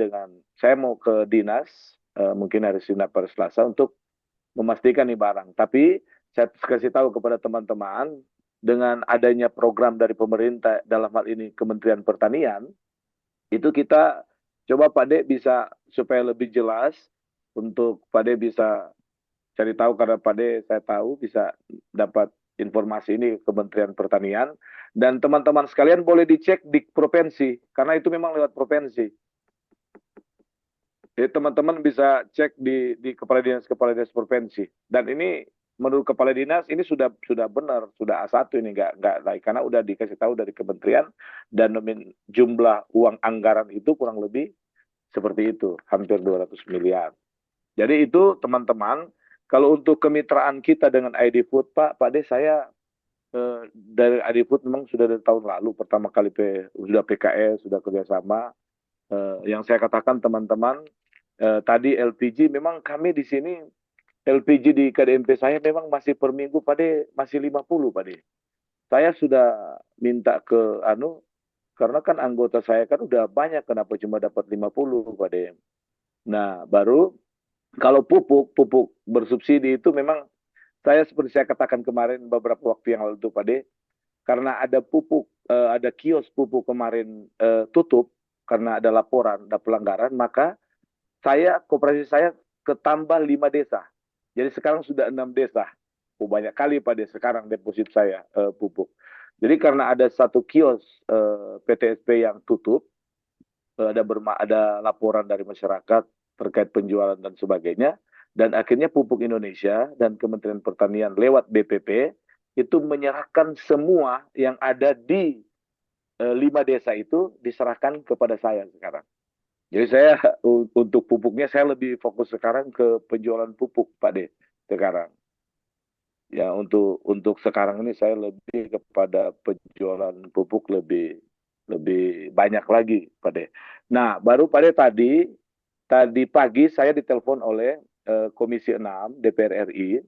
saya mau ke dinas, mungkin hari Senin pada Selasa untuk memastikan nih barang. Tapi saya kasih tahu kepada teman-teman, dengan adanya program dari pemerintah, dalam hal ini Kementerian Pertanian, itu kita coba Pak D bisa supaya lebih jelas, untuk Pak D bisa cari tahu, karena Pak D saya tahu bisa dapat informasi ini Kementerian Pertanian, dan teman-teman sekalian boleh dicek di provinsi karena itu memang lewat provinsi. Jadi teman-teman bisa cek di kepala dinas provinsi, dan ini menurut kepala dinas ini sudah benar, sudah A1 ini nggak lain, karena udah dikasih tahu dari kementerian, dan jumlah uang anggaran itu kurang lebih seperti itu, hampir 200 miliar. Jadi itu teman-teman. Kalau untuk kemitraan kita dengan ID Food, Pak D, saya dari ID Food memang sudah dari tahun lalu, pertama kali sudah PKS, sudah kerjasama. Yang saya katakan teman-teman, tadi LPG, memang kami di sini LPG di KDMP saya memang masih per minggu Pade masih 50 Pade. Saya sudah minta ke karena kan anggota saya kan udah banyak, kenapa cuma dapat 50 Pade. Nah, baru kalau pupuk bersubsidi itu memang saya seperti saya katakan kemarin beberapa waktu yang lalu tuh Pade, karena ada ada kios pupuk kemarin tutup karena ada laporan, ada pelanggaran, maka koperasi saya ketambah 5 desa. Jadi sekarang sudah 6 desa. Banyak kali pada sekarang deposit saya pupuk. Jadi karena ada satu kios PTSP yang tutup, ada laporan dari masyarakat terkait penjualan dan sebagainya, dan akhirnya Pupuk Indonesia dan Kementerian Pertanian lewat BPP itu menyerahkan semua yang ada di 5 desa itu diserahkan kepada saya sekarang. Jadi saya untuk pupuknya saya lebih fokus sekarang ke penjualan pupuk Pak De sekarang. Ya untuk sekarang ini saya lebih kepada penjualan pupuk lebih lebih banyak lagi Pak De. Nah, baru Pak De tadi pagi saya ditelepon oleh Komisi 6 DPR RI.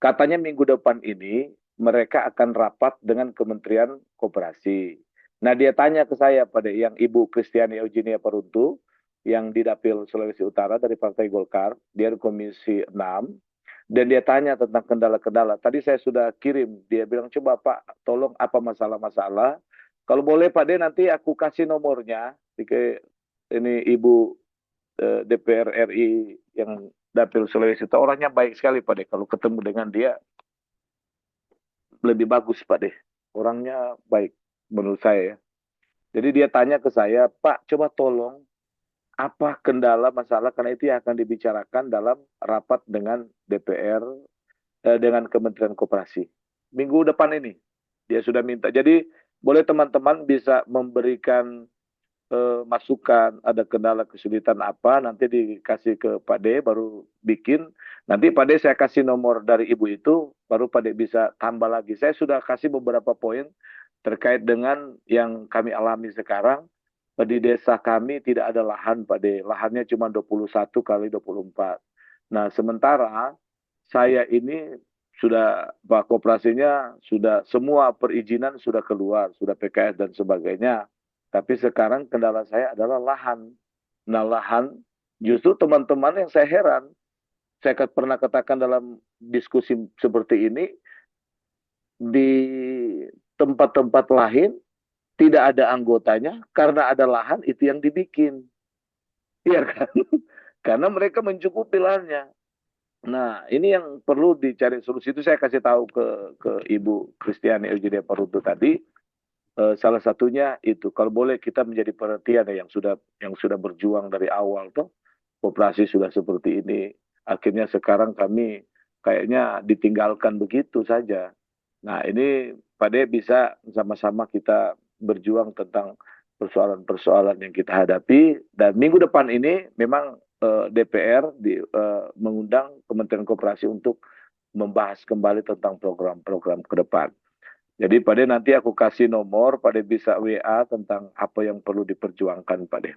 Katanya minggu depan ini mereka akan rapat dengan Kementerian Koperasi. Nah, dia tanya ke saya pada yang Ibu Kristiani Eugenia Peruntu yang di Dapil Sulawesi Utara dari Partai Golkar, dia di Komisi 6, dan dia tanya tentang kendala-kendala. Tadi saya sudah kirim, dia bilang, coba Pak, tolong apa masalah-masalah. Kalau boleh Pak De, nanti aku kasih nomornya. Ini Ibu DPR RI yang Dapil Sulawesi Utara, orangnya baik sekali Pak De. Kalau ketemu dengan dia, lebih bagus Pak De. Orangnya baik menurut saya. Jadi dia tanya ke saya, Pak, coba tolong apa kendala masalah, karena itu yang akan dibicarakan dalam rapat dengan DPR, dengan Kementerian Koperasi. Minggu depan ini, dia sudah minta. Jadi boleh teman-teman bisa memberikan masukan, ada kendala kesulitan apa, nanti dikasih ke Pak D, baru bikin. Nanti Pak D saya kasih nomor dari Ibu itu, baru Pak D bisa tambah lagi. Saya sudah kasih beberapa poin terkait dengan yang kami alami sekarang. Di desa kami tidak ada lahan Pak D, lahannya cuma 21 kali 24. Nah, sementara saya ini sudah Pak Koperasinya sudah semua perizinan sudah keluar, sudah PKS dan sebagainya. Tapi sekarang kendala saya adalah lahan. Nah, lahan justru teman-teman yang saya heran, saya pernah katakan dalam diskusi seperti ini, di tempat-tempat lain tidak ada anggotanya karena ada lahan itu yang dibikin. Iya kan? Karena mereka mencukupi lahannya. Nah, ini yang perlu dicari solusi. Itu saya kasih tahu ke Ibu Kristiani Eugenia Paruto tadi. Salah satunya itu, kalau boleh kita menjadi perhatian ya, yang sudah berjuang dari awal tuh, koperasi sudah seperti ini. Akhirnya sekarang kami kayaknya ditinggalkan begitu saja. Nah, ini Pak De bisa sama-sama kita berjuang tentang persoalan-persoalan yang kita hadapi. Dan minggu depan ini memang DPR mengundang Kementerian Koperasi untuk membahas kembali tentang program-program ke depan. Jadi Pak De nanti aku kasih nomor, Pak De bisa WA tentang apa yang perlu diperjuangkan Pak De.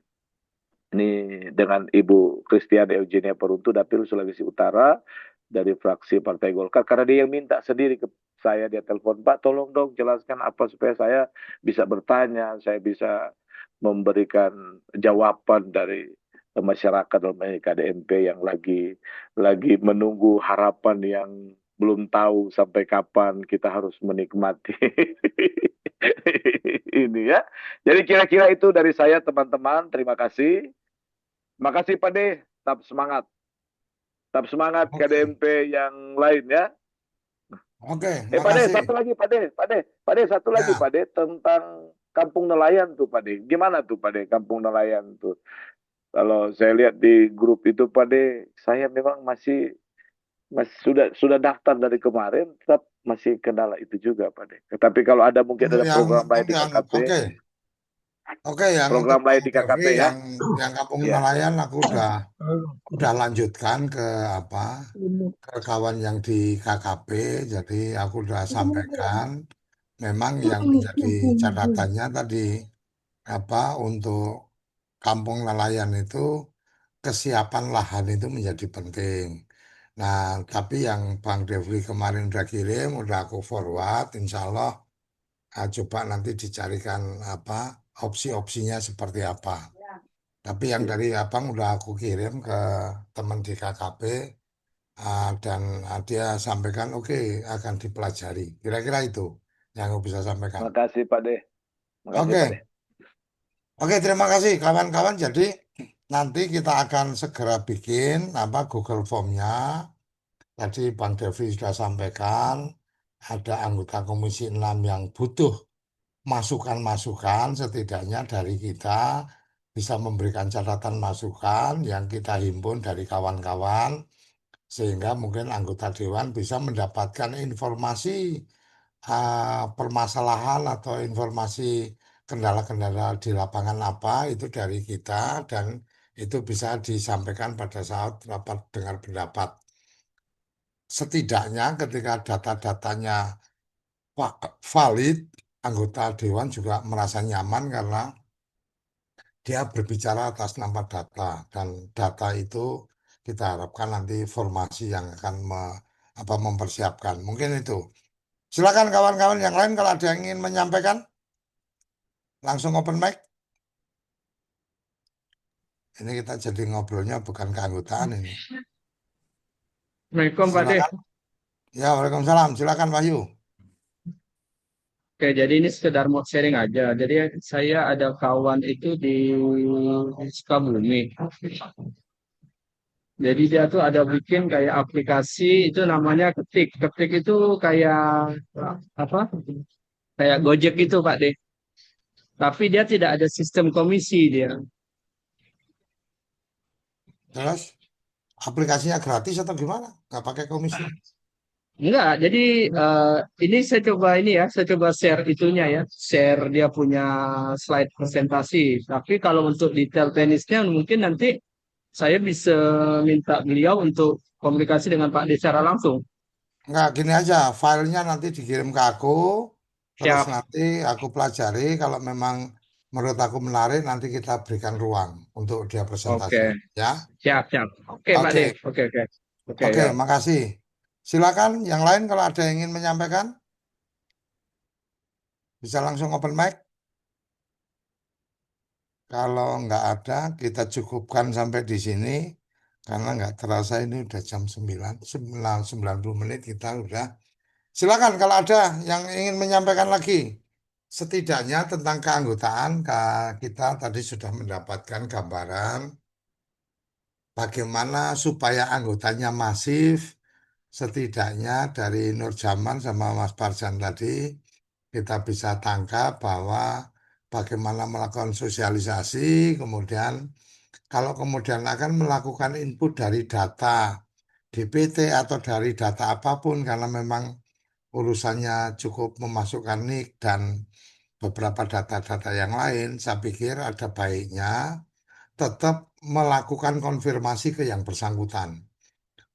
Ini dengan Ibu Kristiani Eugenia Peruntu Dapil Sulawesi Utara dari fraksi Partai Golkar, karena dia yang minta sendiri ke saya, dia telepon, Pak tolong dong jelaskan apa supaya saya bisa bertanya, saya bisa memberikan jawaban dari masyarakat dalam KDMP yang lagi menunggu harapan yang belum tahu sampai kapan kita harus menikmati ini ya. Jadi kira-kira itu dari saya teman-teman, terima kasih. Makasih Pak De, tetap semangat. Tetap semangat Oke, KDMP yang lain ya. oke, Pak De, makasih. satu lagi Pak De, satu lagi Ya, Pak De, tentang Kampung Nelayan tuh Pak De. Gimana tuh Pak De, Kampung Nelayan tuh? Kalau saya lihat di grup itu Pak De, saya memang masih sudah daftar dari kemarin, tetap masih kendala itu juga Pak De. Tapi kalau ada mungkin untuk ada program lain untuk di yang KKP, oke, oke yang untuk program lain Bang di Devi, KKP ya. yang Kampung Ya. Nelayan aku udah lanjutkan ke apa ke kawan yang di KKP, jadi aku udah sampaikan. Memang yang menjadi catatannya tadi apa untuk kampung nelayan itu kesiapan lahan itu menjadi penting. Nah, tapi yang Bang Devri kemarin udah kirim, udah aku forward, insya Allah coba nanti dicarikan apa opsi-opsinya seperti apa. Tapi yang Iya. dari Abang udah aku kirim ke teman di KKP dan dia sampaikan oke akan dipelajari. Kira-kira itu yang aku bisa sampaikan. Makasih Pak De. Makasih Pak De. Oke, oke terima kasih kawan-kawan. Jadi nanti kita akan segera bikin apa Google Form-nya. Tadi Bang Devri sudah sampaikan ada anggota Komisi 6 yang butuh masukan-masukan setidaknya dari kita bisa memberikan catatan masukan yang kita himpun dari kawan-kawan sehingga mungkin anggota dewan bisa mendapatkan informasi permasalahan atau informasi kendala-kendala di lapangan apa itu dari kita dan itu bisa disampaikan pada saat rapat dengar pendapat. Setidaknya ketika data-datanya valid, anggota dewan juga merasa nyaman karena dia berbicara atas nama data dan data itu kita harapkan nanti formasi yang akan mempersiapkan. Mungkin itu. Silakan kawan-kawan yang lain kalau ada yang ingin menyampaikan, langsung open mic. Ini kita jadi ngobrolnya bukan keanggotaan ini. Assalamualaikum Pak De. Silakan. Ya, Waalaikumsalam. Silakan Wahyu. Oke, jadi ini sekedar mau sharing aja. Jadi saya ada kawan itu di Sukabumi. Jadi dia tuh ada bikin kayak aplikasi itu namanya Ketik. Ketik itu kayak apa? Kayak Gojek itu Pak De. Tapi dia tidak ada sistem komisi dia. Terus aplikasinya gratis atau gimana? Nggak pakai komisi? Enggak, jadi ini saya coba ini ya, saya coba share itunya ya, share dia punya slide presentasi. Tapi kalau untuk detail teknisnya mungkin nanti saya bisa minta beliau untuk komunikasi dengan Pak D secara langsung. Nggak, gini aja. Filenya nanti dikirim ke aku. Terus Siap. nanti aku pelajari. Kalau memang menurut aku menarik, nanti kita berikan ruang untuk dia presentasi. Oke, Ya, siap, siap. Oke, Pak D. oke. Oke, oke. Oke, Oke, ya. makasih. Silakan yang lain kalau ada yang ingin menyampaikan, bisa langsung open mic. Kalau nggak ada, kita cukupkan sampai di sini. Karena nggak terasa ini udah jam 9, 90 menit kita udah. Silakan kalau ada yang ingin menyampaikan lagi. Setidaknya tentang keanggotaan, kita tadi sudah mendapatkan gambaran bagaimana supaya anggotanya masif. Setidaknya dari Nur Jaman sama Mas Parjan tadi kita bisa tangkap bahwa bagaimana melakukan sosialisasi, kemudian kalau kemudian akan melakukan input dari data DPT atau dari data apapun karena memang urusannya cukup memasukkan NIK dan beberapa data-data yang lain, saya pikir ada baiknya tetap melakukan konfirmasi ke yang bersangkutan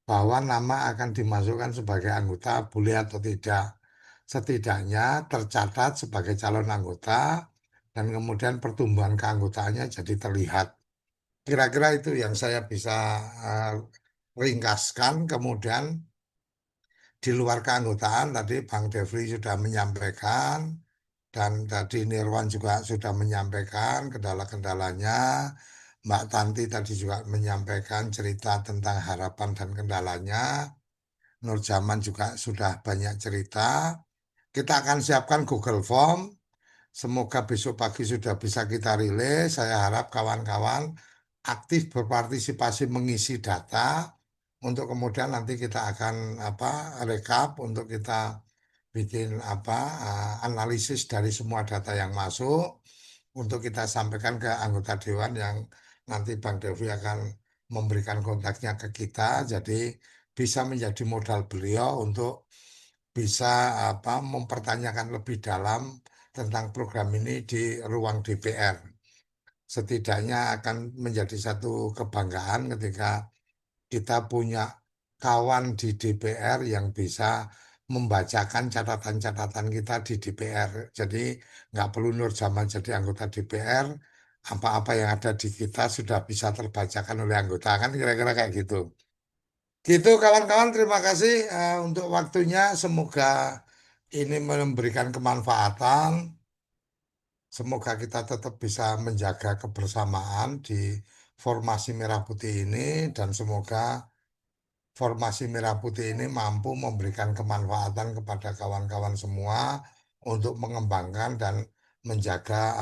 bahwa nama akan dimasukkan sebagai anggota boleh atau tidak. Setidaknya tercatat sebagai calon anggota dan kemudian pertumbuhan keanggotaannya jadi terlihat. Kira-kira itu yang saya bisa eh, ringkaskan. Kemudian di luar keanggotaan tadi Bang Devri sudah menyampaikan dan tadi Nirwan juga sudah menyampaikan kendala-kendalanya. Mbak Tanti tadi juga menyampaikan cerita tentang harapan dan kendalanya. Nur Jaman juga sudah banyak cerita. Kita akan siapkan Google Form. Semoga besok pagi sudah bisa kita rilis. Saya harap kawan-kawan aktif berpartisipasi mengisi data untuk kemudian nanti kita akan rekap untuk kita bikin analisis dari semua data yang masuk untuk kita sampaikan ke anggota dewan yang nanti Bang Devi akan memberikan kontaknya ke kita. Jadi bisa menjadi modal beliau untuk bisa mempertanyakan lebih dalam tentang program ini di ruang DPR. Setidaknya akan menjadi satu kebanggaan ketika kita punya kawan di DPR yang bisa membacakan catatan-catatan kita di DPR. Jadi nggak perlu Nur Zaman jadi anggota DPR, apa-apa yang ada di kita sudah bisa terbacakan oleh anggota kan kira-kira kayak gitu. Gitu kawan-kawan, terima kasih untuk waktunya. Semoga ini memberikan kemanfaatan. Semoga kita tetap bisa menjaga kebersamaan di formasi merah putih ini dan semoga formasi merah putih ini mampu memberikan kemanfaatan kepada kawan-kawan semua untuk mengembangkan dan menjaga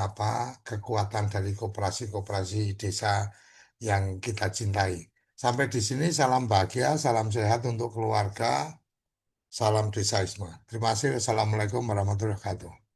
kekuatan dari koperasi-koperasi desa yang kita cintai. Sampai di sini salam bahagia, salam sehat untuk keluarga, salam desaisme. Terima kasih. Wassalamualaikum warahmatullahi wabarakatuh.